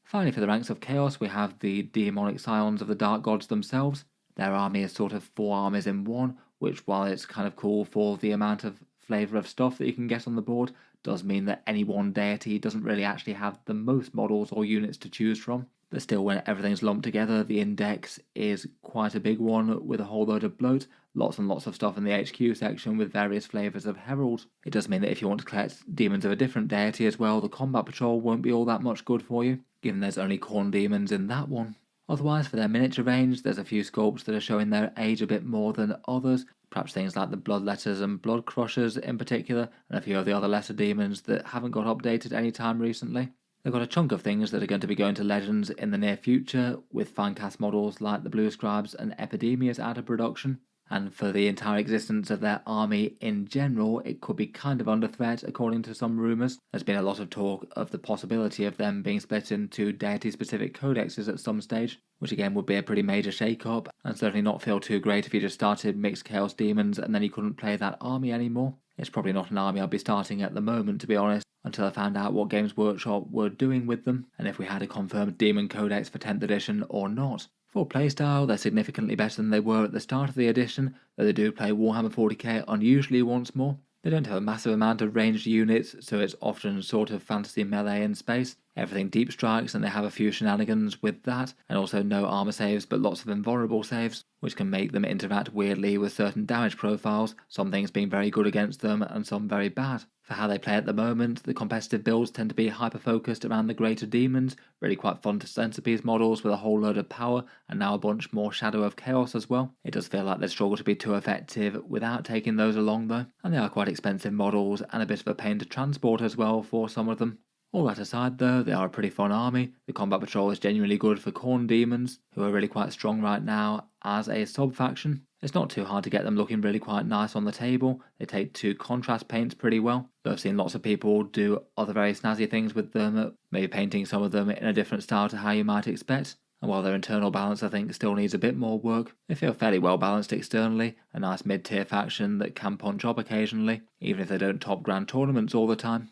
Finally, for the ranks of Chaos, we have the demonic scions of the Dark Gods themselves. Their army is sort of 4 armies in one, which, while it's kind of cool for the amount of flavour of stuff that you can get on the board, does mean that any one deity doesn't really actually have the most models or units to choose from. But still, when everything's lumped together, the index is quite a big one with a whole load of bloat, lots and lots of stuff in the HQ section with various flavours of heralds. It does mean that if you want to collect demons of a different deity as well, the combat patrol won't be all that much good for you, given there's only Khorne demons in that one. Otherwise, for their miniature range, there's a few sculpts that are showing their age a bit more than others, perhaps things like the Bloodletters and Blood Crushers in particular, and a few of the other lesser demons that haven't got updated anytime recently. They've got a chunk of things that are going to be going to Legends in the near future, with Finecast models like the Blue Scribes and Epidemius out of production, and for the entire existence of their army in general, it could be kind of under threat according to some rumours. There's been a lot of talk of the possibility of them being split into deity-specific codexes at some stage, which again would be a pretty major shake-up, and certainly not feel too great if you just started mixed Chaos Demons and then you couldn't play that army anymore. It's probably not an army I'd be starting at the moment, to be honest, until I found out what Games Workshop were doing with them, and if we had a confirmed Demon Codex for 10th edition or not. For playstyle, they're significantly better than they were at the start of the edition, though they do play Warhammer 40k unusually once more. They don't have a massive amount of ranged units, so it's often sort of fantasy melee in space. Everything deep strikes, and they have a few shenanigans with that, and also no armor saves but lots of invulnerable saves, which can make them interact weirdly with certain damage profiles, some things being very good against them and some very bad. For how they play at the moment, the competitive builds tend to be hyper-focused around the greater demons, really quite fun to centerpiece models with a whole load of power, and now a bunch more Shadow of Chaos as well. It does feel like they struggle to be too effective without taking those along though, and they are quite expensive models and a bit of a pain to transport as well for some of them. All that aside though, they are a pretty fun army. The Combat Patrol is genuinely good for Khorne Demons, who are really quite strong right now as a sub-faction. It's not too hard to get them looking really quite nice on the table. They take to contrast paints pretty well, though I've seen lots of people do other very snazzy things with them, maybe painting some of them in a different style to how you might expect. And while their internal balance I think still needs a bit more work, they feel fairly well balanced externally, a nice mid-tier faction that can punch up occasionally, even if they don't top grand tournaments all the time.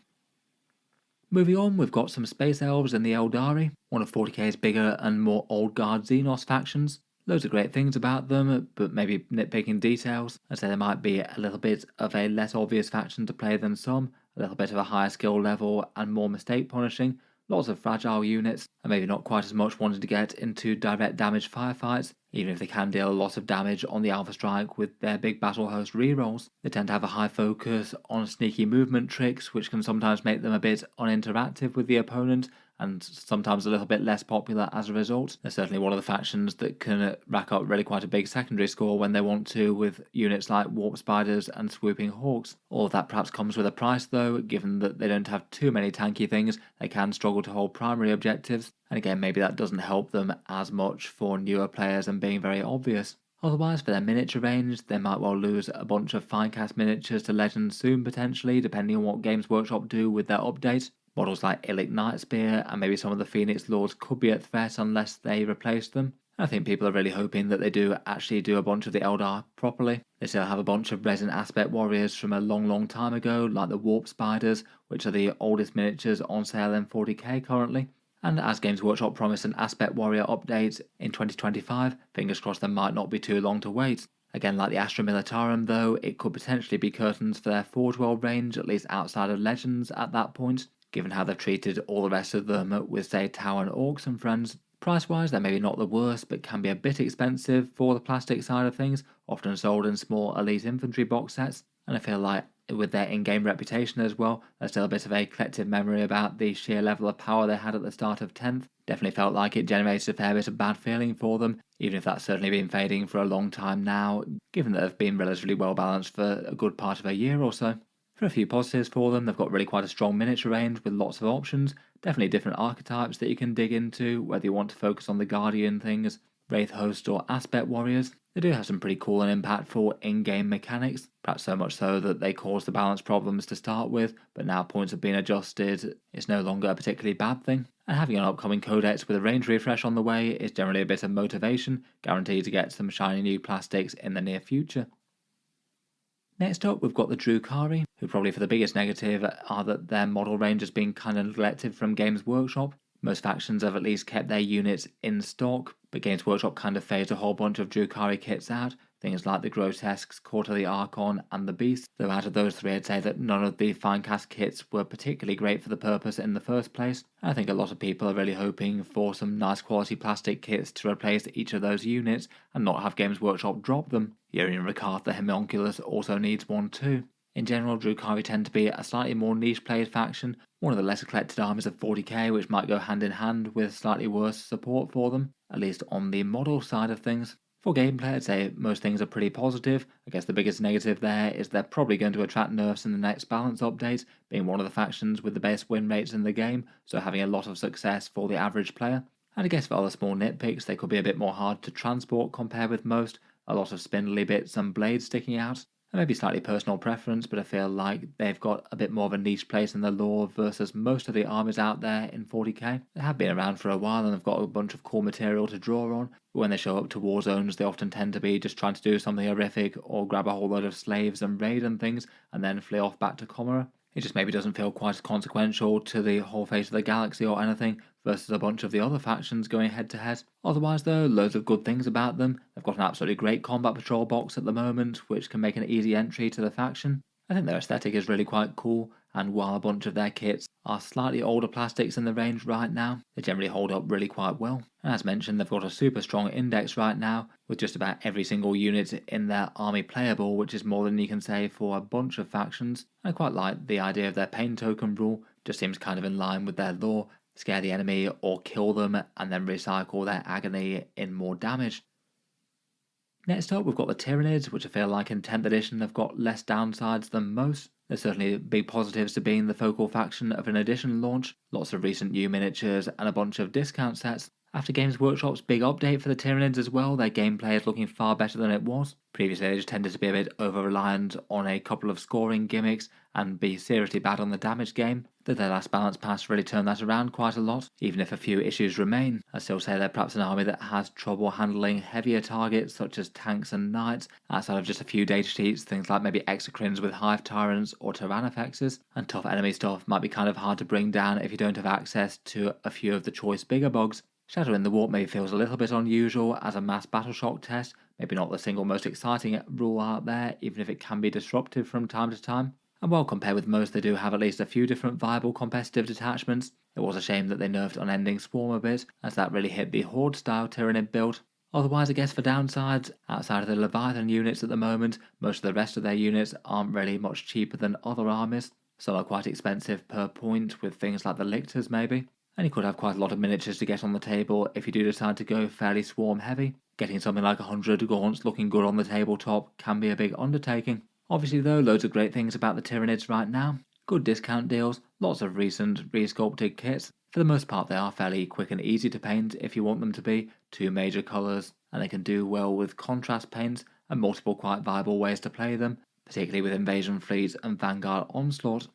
Moving on, we've got some Space Elves in the Aeldari, one of 40k's bigger and more old guard Xenos factions. Loads of great things about them, but maybe nitpicking details. I'd say there might be a little bit of a less obvious faction to play than some, a little bit of a higher skill level and more mistake punishing, lots of fragile units, and maybe not quite as much wanting to get into direct damage firefights, even if they can deal a lot of damage on the Alpha Strike with their big battle host rerolls. They tend to have a high focus on sneaky movement tricks, which can sometimes make them a bit uninteractive with the opponent, and sometimes a little bit less popular as a result. They're certainly one of the factions that can rack up really quite a big secondary score when they want to, with units like Warp Spiders and Swooping Hawks. All of that perhaps comes with a price though, given that they don't have too many tanky things, they can struggle to hold primary objectives, and again maybe that doesn't help them as much for newer players and being very obvious. Otherwise, for their miniature range, they might well lose a bunch of Finecast miniatures to Legends soon potentially, depending on what Games Workshop do with their update. Models like Illic Nightspear and maybe some of the Phoenix Lords could be at threat unless they replace them. I think people are really hoping that they do actually do a bunch of the Eldar properly. They still have a bunch of resin aspect warriors from a long time ago, like the Warp Spiders, which are the oldest miniatures on sale in 40k currently. And as Games Workshop promised an aspect warrior update in 2025, fingers crossed there might not be too long to wait. Again, like the Astra Militarum though, it could potentially be curtains for their Forge World range, at least outside of Legends at that point, given how they've treated all the rest of them with, say, Tau and Orks and friends. Price-wise, they're maybe not the worst, but can be a bit expensive for the plastic side of things, often sold in small elite infantry box sets, and I feel like with their in-game reputation as well, there's still a bit of a collective memory about the sheer level of power they had at the start of 10th. Definitely felt like it generated a fair bit of bad feeling for them, even if that's certainly been fading for a long time now, given that they've been relatively well balanced for a good part of a year or so. For a few positives for them, they've got really quite a strong miniature range with lots of options, definitely different archetypes that you can dig into, whether you want to focus on the Guardian things, Wraith Host or Aspect Warriors. They do have some pretty cool and impactful in-game mechanics, perhaps so much so that they caused the balance problems to start with, but now points have been adjusted, it's no longer a particularly bad thing. And having an upcoming codex with a range refresh on the way is generally a bit of motivation, guaranteed to get some shiny new plastics in the near future. Next up, we've got the Drukhari, who probably for the biggest negative are that their model range has been kind of neglected from Games Workshop. Most factions have at least kept their units in stock, but Games Workshop kind of phased a whole bunch of Drukhari kits out, things like the Grotesques, Court of the Archon, and the Beast, though out of those three I'd say that none of the Finecast kits were particularly great for the purpose in the first place. I think a lot of people are really hoping for some nice quality plastic kits to replace each of those units and not have Games Workshop drop them. Yorian Rakarth the Homunculus also needs one too. In general, Drukhari tend to be a slightly more niche played faction, one of the lesser collected armies of 40k, which might go hand in hand with slightly worse support for them, at least on the model side of things. For gameplay, I'd say most things are pretty positive. I guess the biggest negative there is they're probably going to attract nerfs in the next balance update, being one of the factions with the best win rates in the game, so having a lot of success for the average player. And I guess for other small nitpicks, they could be a bit more hard to transport compared with most, a lot of spindly bits and blades sticking out. And maybe slightly personal preference, but I feel like they've got a bit more of a niche place in the lore versus most of the armies out there in 40k. They have been around for a while and they've got a bunch of cool material to draw on, but when they show up to war zones they often tend to be just trying to do something horrific or grab a whole load of slaves and raid and things and then flee off back to Comera. It just maybe doesn't feel quite as consequential to the whole face of the galaxy or anything versus a bunch of the other factions going head to head. Otherwise though, loads of good things about them. They've got an absolutely great combat patrol box at the moment, which can make an easy entry to the faction. I think their aesthetic is really quite cool, and while a bunch of their kits are slightly older plastics in the range right now, they generally hold up really quite well. And as mentioned, they've got a super strong index right now, with just about every single unit in their army playable, which is more than you can say for a bunch of factions. I quite like the idea of their pain token rule, just seems kind of in line with their lore. Scare the enemy or kill them and then recycle their agony in more damage. Next up, we've got the Tyranids, which I feel like in 10th edition have got less downsides than most. There's certainly big positives to being the focal faction of an edition launch, lots of recent new miniatures and a bunch of discount sets. After Games Workshop's big update for the Tyranids as well, their gameplay is looking far better than it was. Previously they just tended to be a bit over-reliant on a couple of scoring gimmicks and be seriously bad on the damage game. Their last balance pass really turned that around quite a lot, even if a few issues remain. I still say they're perhaps an army that has trouble handling heavier targets such as tanks and knights, outside of just a few data sheets, things like maybe exocrines with hive tyrants or tyrannofexes, and tough enemy stuff might be kind of hard to bring down if you don't have access to a few of the choice bigger bugs. Shadow in the Warp maybe feels a little bit unusual as a mass battle shock test, maybe not the single most exciting rule out there, even if it can be disruptive from time to time. And while compared with most they do have at least a few different viable competitive detachments, it was a shame that they nerfed Unending Swarm a bit, as that really hit the Horde style Tyranid build. Otherwise, I guess for downsides, outside of the Leviathan units at the moment, most of the rest of their units aren't really much cheaper than other armies. Some are quite expensive per point, with things like the Lictors maybe. And you could have quite a lot of miniatures to get on the table if you do decide to go fairly swarm heavy. Getting something like 100 gaunts looking good on the tabletop can be a big undertaking. Obviously though, loads of great things about the Tyranids right now. Good discount deals, lots of recent resculpted kits. For the most part they are fairly quick and easy to paint if you want them to be, 2 major colours, and they can do well with contrast paints and multiple quite viable ways to play them, particularly with Invasion Fleets and Vanguard Onslaught.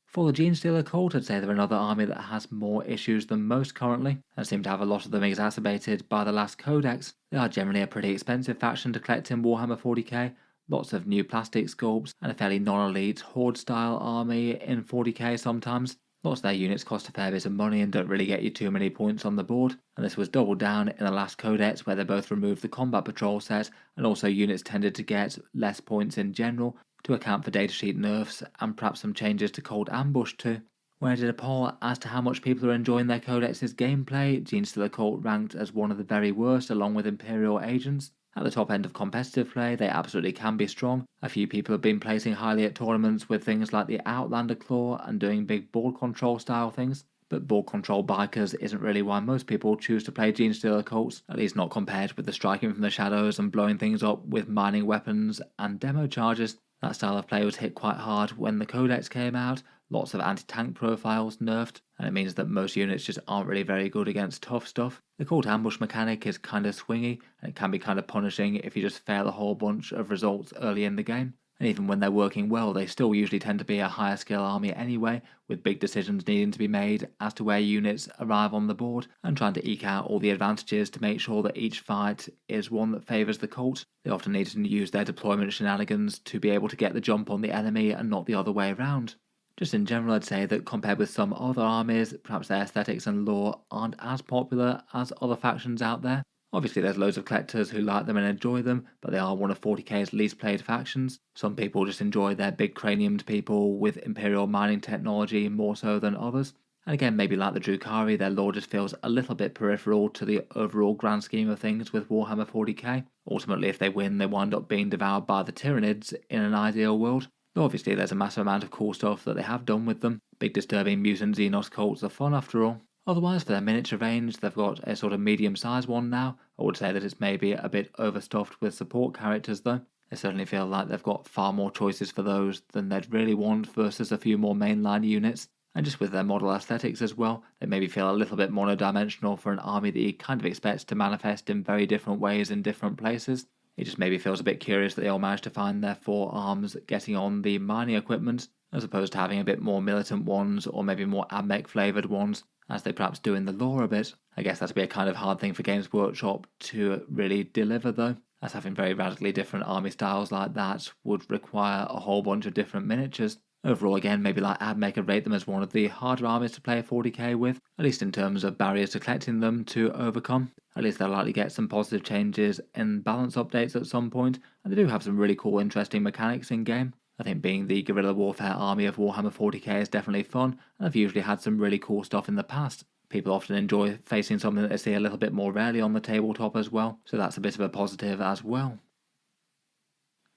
For the Genestealer Cult, I'd say they're another army that has more issues than most currently, and seem to have a lot of them exacerbated by the last codex. They are generally a pretty expensive faction to collect in Warhammer 40k, lots of new plastic sculpts, and a fairly non-elite Horde-style army in 40k sometimes. Lots of their units cost a fair bit of money and don't really get you too many points on the board, and this was doubled down in the last codex where they both removed the combat patrol set, and also units tended to get less points in general, to account for datasheet nerfs and perhaps some changes to Cold Ambush too. When I did a poll as to how much people are enjoying their codex's gameplay, Genestealer Cult ranked as one of the very worst along with Imperial Agents. At the top end of competitive play, they absolutely can be strong. A few people have been placing highly at tournaments with things like the Outlander Claw and doing big board control style things. But board control bikers isn't really why most people choose to play Genestealer Cults, at least not compared with the striking from the shadows and blowing things up with mining weapons and demo charges. That style of play was hit quite hard when the codex came out, lots of anti-tank profiles nerfed, and it means that most units just aren't really very good against tough stuff. The Cold Ambush mechanic is kind of swingy, and it can be kind of punishing if you just fail a whole bunch of results early in the game. And even when they're working well, they still usually tend to be a higher scale army anyway, with big decisions needing to be made as to where units arrive on the board, and trying to eke out all the advantages to make sure that each fight is one that favours the cult. They often need to use their deployment shenanigans to be able to get the jump on the enemy and not the other way around. Just in general, I'd say that compared with some other armies, perhaps their aesthetics and lore aren't as popular as other factions out there. Obviously there's loads of collectors who like them and enjoy them, but they are one of 40k's least played factions. Some people just enjoy their big craniumed people with Imperial mining technology more so than others. And again, maybe like the Drukhari, their lore just feels a little bit peripheral to the overall grand scheme of things with Warhammer 40k. Ultimately, if they win, they wind up being devoured by the Tyranids in an ideal world. Though obviously there's a massive amount of cool stuff that they have done with them. Big disturbing mutant Xenos cults are fun after all. Otherwise, for their miniature range, they've got a sort of medium-sized one now. I would say that it's maybe a bit overstuffed with support characters though. I certainly feel like they've got far more choices for those than they'd really want versus a few more mainline units. And just with their model aesthetics as well, they maybe feel a little bit monodimensional for an army that you kind of expect to manifest in very different ways in different places. It just maybe feels a bit curious that they all managed to find their 4 arms getting on the mining equipment, as opposed to having a bit more militant ones or maybe more AdMech flavoured ones, as they perhaps do in the lore a bit. I guess that'd be a kind of hard thing for Games Workshop to really deliver though, as having very radically different army styles like that would require a whole bunch of different miniatures. Overall, again, maybe like AdMech would rate them as one of the harder armies to play 40k with, at least in terms of barriers to collecting them to overcome. At least they'll likely get some positive changes in balance updates at some point, and they do have some really cool interesting mechanics in game. I think being the guerrilla warfare army of Warhammer 40k is definitely fun, and I've usually had some really cool stuff in the past. People often enjoy facing something that they see a little bit more rarely on the tabletop as well, so that's a bit of a positive as well.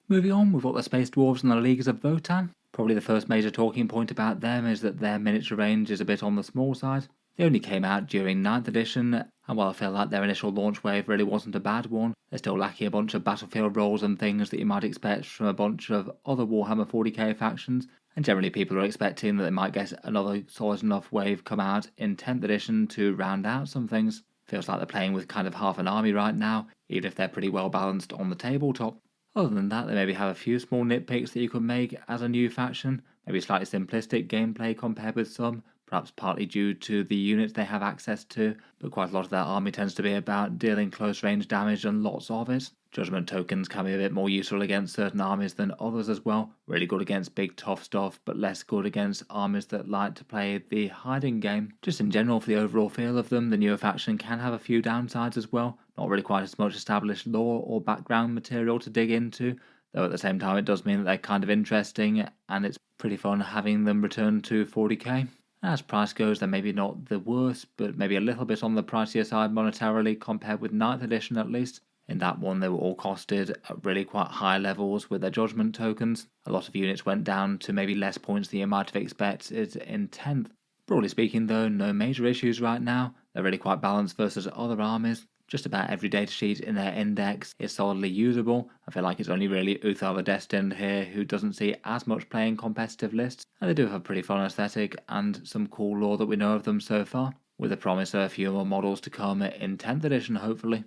Moving on, we've got the Space Dwarves and the Leaguers of Votann. Probably the first major talking point about them is that their miniature range is a bit on the small side. They only came out during 9th edition, and while I feel like their initial launch wave really wasn't a bad one, they're still lacking a bunch of battlefield roles and things that you might expect from a bunch of other Warhammer 40k factions, and generally people are expecting that they might get another solid enough wave come out in 10th edition to round out some things. Feels like they're playing with kind of half an army right now, even if they're pretty well balanced on the tabletop. Other than that, they maybe have a few small nitpicks that you could make as a new faction, maybe slightly simplistic gameplay compared with some, perhaps partly due to the units they have access to, but quite a lot of their army tends to be about dealing close range damage and lots of it. Judgment tokens can be a bit more useful against certain armies than others as well, really good against big tough stuff, but less good against armies that like to play the hiding game. Just in general, for the overall feel of them, the newer faction can have a few downsides as well, not really quite as much established lore or background material to dig into, though at the same time it does mean that they're kind of interesting, and it's pretty fun having them return to 40k. As price goes, they're maybe not the worst, but maybe a little bit on the pricier side monetarily compared with 9th edition at least. In that one, they were all costed at really quite high levels with their judgment tokens. A lot of units went down to maybe less points than you might have expected in 10th. Broadly speaking though, no major issues right now. They're really quite balanced versus other armies. Just about every data sheet in their index is solidly usable. I feel like it's only really Uthal the Destined here who doesn't see as much play in competitive lists, and they do have a pretty fun aesthetic and some cool lore that we know of them so far, with the promise of a few more models to come in 10th edition hopefully.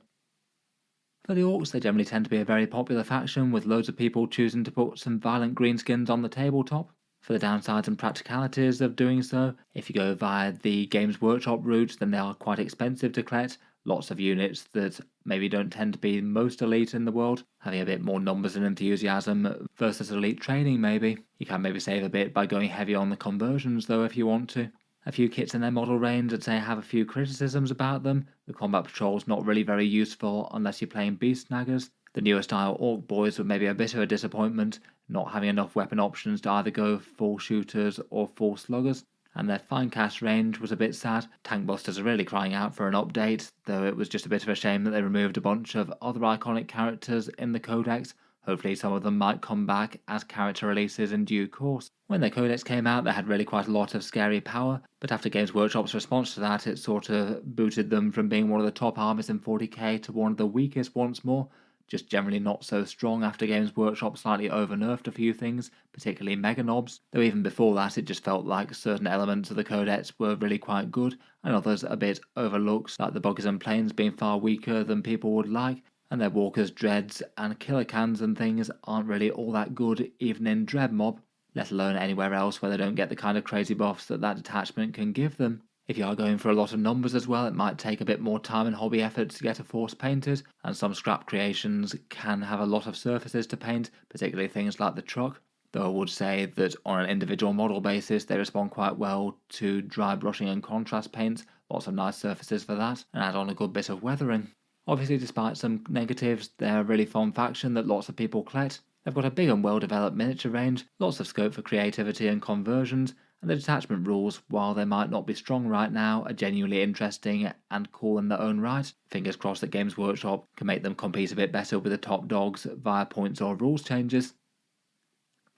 For the Orks, they generally tend to be a very popular faction, with loads of people choosing to put some violent greenskins on the tabletop. For the downsides and practicalities of doing so, if you go via the Games Workshop route, then they are quite expensive to collect. Lots of units that maybe don't tend to be most elite in the world, having a bit more numbers and enthusiasm versus elite training maybe. You can maybe save a bit by going heavy on the conversions though if you want to. A few kits in their model range I'd say have a few criticisms about them. The combat patrol's not really very useful unless you're playing beast snaggers. The newer style Ork boys were maybe a bit of a disappointment, not having enough weapon options to either go full shooters or full sluggers. And their fine cast range was a bit sad. Tank busters are really crying out for an update, though it was just a bit of a shame that they removed a bunch of other iconic characters in the codex. Hopefully some of them might come back as character releases in due course. When their codex came out, they had really quite a lot of scary power, but after Games Workshop's response to that, it sort of booted them from being one of the top armies in 40k to one of the weakest once more. Just generally not so strong after Games Workshop slightly over-nerfed a few things, particularly Mega Knobs, though even before that it just felt like certain elements of the codex were really quite good, and others a bit overlooked, like the Buggers and Planes being far weaker than people would like, and their Walkers, Dreads, and Killer Cans and things aren't really all that good even in Dread Mob, let alone anywhere else where they don't get the kind of crazy buffs that that detachment can give them. If you are going for a lot of numbers as well, it might take a bit more time and hobby effort to get a force painted, and some scrap creations can have a lot of surfaces to paint, particularly things like the truck, though I would say that on an individual model basis they respond quite well to dry brushing and contrast paints, lots of nice surfaces for that, and add on a good bit of weathering. Obviously, despite some negatives, they're a really fun faction that lots of people collect. They've got a big and well developed miniature range, lots of scope for creativity and conversions, and the detachment rules, while they might not be strong right now, are genuinely interesting and cool in their own right. Fingers crossed that Games Workshop can make them compete a bit better with the top dogs via points or rules changes.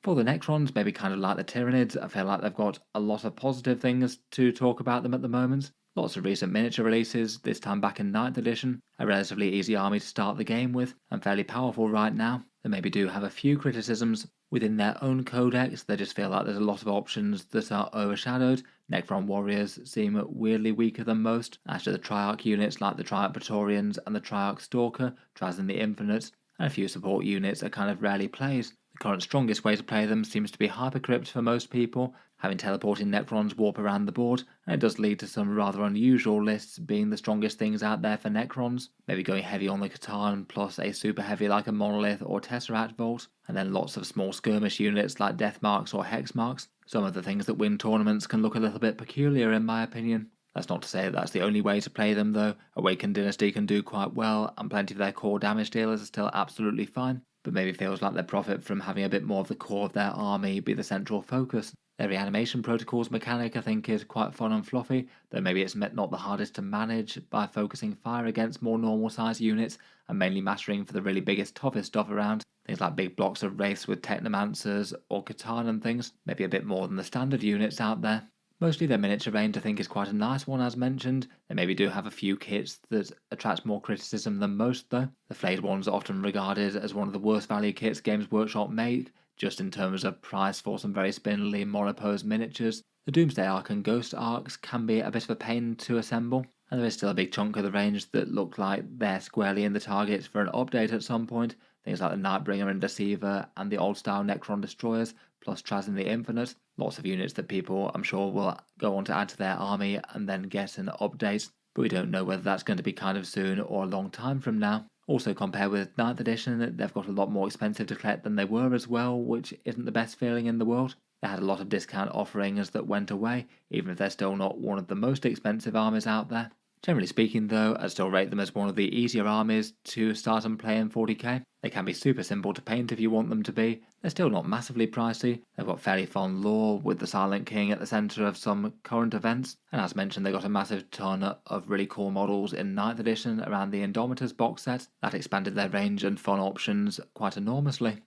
For the Necrons, maybe kind of like the Tyranids, I feel like they've got a lot of positive things to talk about them at the moment. Lots of recent miniature releases, this time back in 9th edition, a relatively easy army to start the game with, and fairly powerful right now. They maybe do have a few criticisms within their own codex, they just feel like there's a lot of options that are overshadowed. Necron warriors seem weirdly weaker than most, as do the Triarch units like the Triarch Praetorians and the Triarch Stalker, Traz the Infinite, and a few support units are kind of rarely played. The current strongest way to play them seems to be Hypercrypt for most people, having teleporting Necrons warp around the board, and it does lead to some rather unusual lists being the strongest things out there for Necrons, maybe going heavy on the Catan plus a super heavy like a Monolith or Tesseract Vault, and then lots of small skirmish units like Death Marks or Hex Marks. Some of the things that win tournaments can look a little bit peculiar in my opinion. That's not to say that that's the only way to play them though. Awakened Dynasty can do quite well, and plenty of their core damage dealers are still absolutely fine. but maybe feels like they profit from having a bit more of the core of their army be the central focus. Their reanimation protocols mechanic I think is quite fun and fluffy, though maybe it's not the hardest to manage by focusing fire against more normal sized units and mainly mastering for the really biggest toughest stuff around. Things like big blocks of wraiths with technomancers or katana and things, maybe a bit more than the standard units out there. Mostly their miniature range I think is quite a nice one as mentioned. They maybe do have a few kits that attract more criticism than most though. The flayed ones are often regarded as one of the worst value kits Games Workshop make, just in terms of price for some very spindly monopose miniatures. The Doomsday Arc and Ghost Arcs can be a bit of a pain to assemble, and there is still a big chunk of the range that look like they're squarely in the targets for an update at some point. Things like the Nightbringer and Deceiver and the old style Necron Destroyers, plus Trazyn the Infinite. Lots of units that people I'm sure will go on to add to their army and then get an update, but we don't know whether that's going to be kind of soon or a long time from now. Also compared with 9th edition, they've got a lot more expensive to collect than they were as well, which isn't the best feeling in the world. They had a lot of discount offerings that went away, even if they're still not one of the most expensive armies out there. Generally speaking though, I'd still rate them as one of the easier armies to start and play in 40k. They can be super simple to paint if you want them to be. They're still not massively pricey. They've got fairly fun lore with the Silent King at the centre of some current events. And as mentioned, they got a massive ton of really cool models in 9th edition around the Indomitus box set. That expanded their range and fun options quite enormously.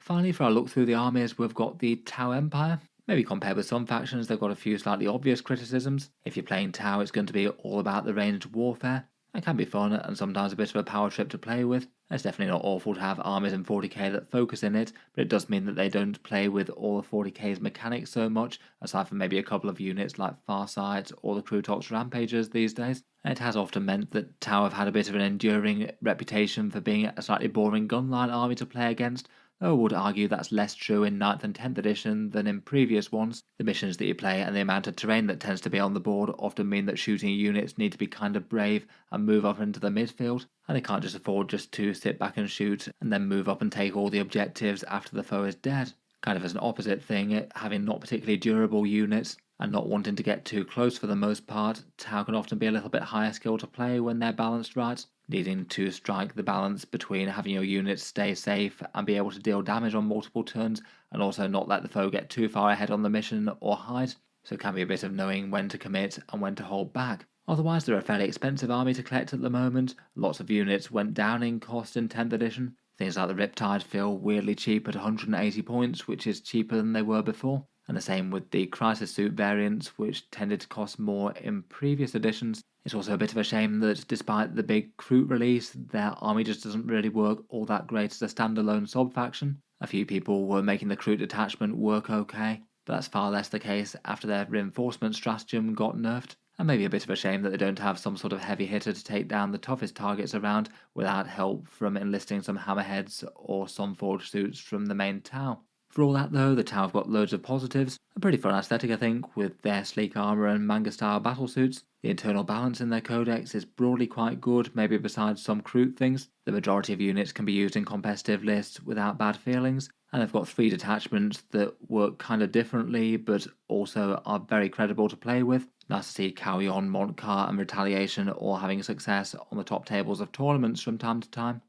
Finally, for our look through the armies, we've got the Tau Empire. Maybe compared with some factions, they've got a few slightly obvious criticisms. If you're playing Tau, it's going to be all about the ranged warfare. It can be fun and sometimes a bit of a power trip to play with. It's definitely not awful to have armies in 40k that focus in it, but it does mean that they don't play with all of 40k's mechanics so much, aside from maybe a couple of units like Farsight or the Crutox Rampagers these days. And it has often meant that Tau have had a bit of an enduring reputation for being a slightly boring gunline army to play against, though I would argue that's less true in 9th and 10th edition than in previous ones. The missions that you play and the amount of terrain that tends to be on the board often mean that shooting units need to be kind of brave and move up into the midfield, and they can't just afford just to sit back and shoot and then move up and take all the objectives after the foe is dead. Kind of as an opposite thing, having not particularly durable units and not wanting to get too close for the most part, Tau can often be a little bit higher skill to play when they're balanced right, needing to strike the balance between having your units stay safe and be able to deal damage on multiple turns, and also not let the foe get too far ahead on the mission or hide, so it can be a bit of knowing when to commit and when to hold back. Otherwise, they're a fairly expensive army to collect at the moment. Lots of units went down in cost in 10th edition. Things like the Riptide feel weirdly cheap at 180 points, which is cheaper than they were before. And the same with the Crisis Suit variants, which tended to cost more in previous editions. It's also a bit of a shame that despite the big Kroot release, their army just doesn't really work all that great as a standalone sub-faction. A few people were making the Kroot detachment work okay, but that's far less the case after their reinforcement stratagem got nerfed. And maybe a bit of a shame that they don't have some sort of heavy hitter to take down the toughest targets around without help from enlisting some hammerheads or some forged suits from the main Tau. For all that though, the Tau have got loads of positives. A pretty fun aesthetic I think, with their sleek armour and manga style battlesuits. The internal balance in their codex is broadly quite good, maybe besides some Kroot things. The majority of units can be used in competitive lists without bad feelings, and they've got 3 detachments that work kind of differently but also are very credible to play with. Nice to see Kauyon, Montcar and Retaliation all having success on the top tables of tournaments from time to time.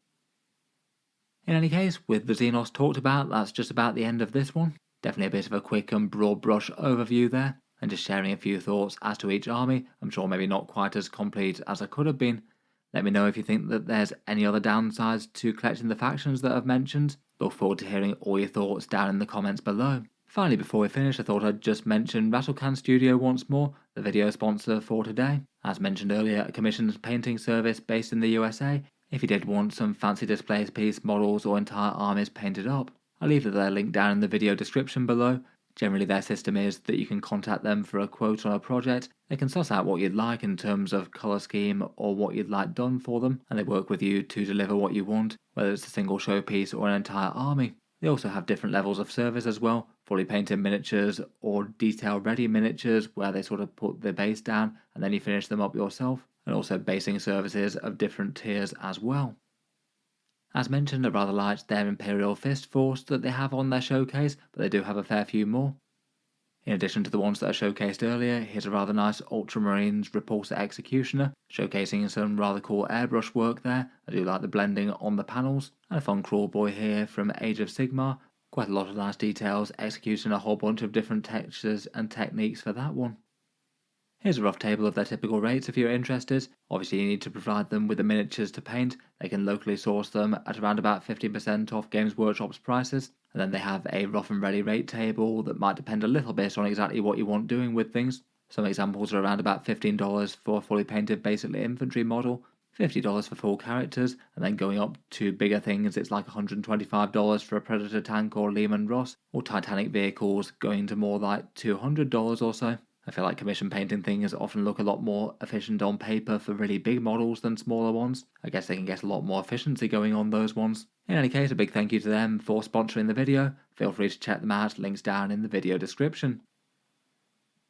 In any case, with the Xenos talked about, that's just about the end of this one. Definitely a bit of a quick and broad brush overview there, and just sharing a few thoughts as to each army. I'm sure maybe not quite as complete as I could have been. Let me know if you think that there's any other downsides to collecting the factions that I've mentioned. Look forward to hearing all your thoughts down in the comments below. Finally, before we finish, I thought I'd just mention Rattle Studio once more, the video sponsor for today. As mentioned earlier, a commissioned painting service based in the USA, if you did want some fancy display piece models or entire armies painted up. I'll leave their link down in the video description below. Generally their system is that you can contact them for a quote on a project. They can suss out what you'd like in terms of colour scheme or what you'd like done for them, and they work with you to deliver what you want, whether it's a single showpiece or an entire army. They also have different levels of service as well, fully painted miniatures or detail ready miniatures where they sort of put the base down and then you finish them up yourself, and also basing services of different tiers as well. As mentioned, I rather liked their Imperial Fist Force that they have on their showcase, but they do have a fair few more. In addition to the ones that I showcased earlier, here's a rather nice Ultramarines Repulsor Executioner, showcasing some rather cool airbrush work there. I do like the blending on the panels, and a fun crawl boy here from Age of Sigmar. Quite a lot of nice details, executing a whole bunch of different textures and techniques for that one. Here's a rough table of their typical rates if you're interested. Obviously you need to provide them with the miniatures to paint. They can locally source them at around about 50% off Games Workshop's prices. And then they have a rough and ready rate table that might depend a little bit on exactly what you want doing with things. Some examples are around about $15 for a fully painted basically infantry model, $50 for full characters, and then going up to bigger things it's like $125 for a Predator tank or Lehman Ross, or Titanic vehicles going to more like $200 or so. I feel like commission painting things often look a lot more efficient on paper for really big models than smaller ones. I guess they can get a lot more efficiency going on those ones. In any case, a big thank you to them for sponsoring the video. Feel free to check them out, links down in the video description.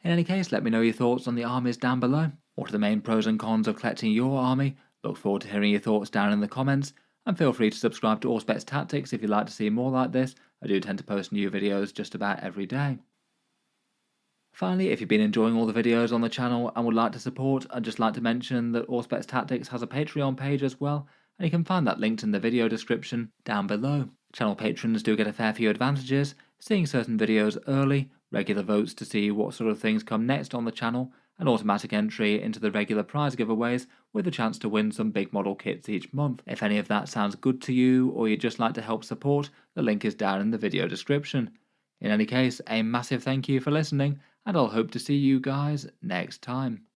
In any case, let me know your thoughts on the armies down below. What are the main pros and cons of collecting your army? Look forward to hearing your thoughts down in the comments, and feel free to subscribe to Auspex Tactics if you'd like to see more like this. I do tend to post new videos just about every day. Finally, if you've been enjoying all the videos on the channel and would like to support, I'd just like to mention that Auspex Tactics has a Patreon page as well, and you can find that linked in the video description down below. Channel patrons do get a fair few advantages, seeing certain videos early, regular votes to see what sort of things come next on the channel, and automatic entry into the regular prize giveaways with a chance to win some big model kits each month. If any of that sounds good to you, or you'd just like to help support, the link is down in the video description. In any case, a massive thank you for listening, and I'll hope to see you guys next time.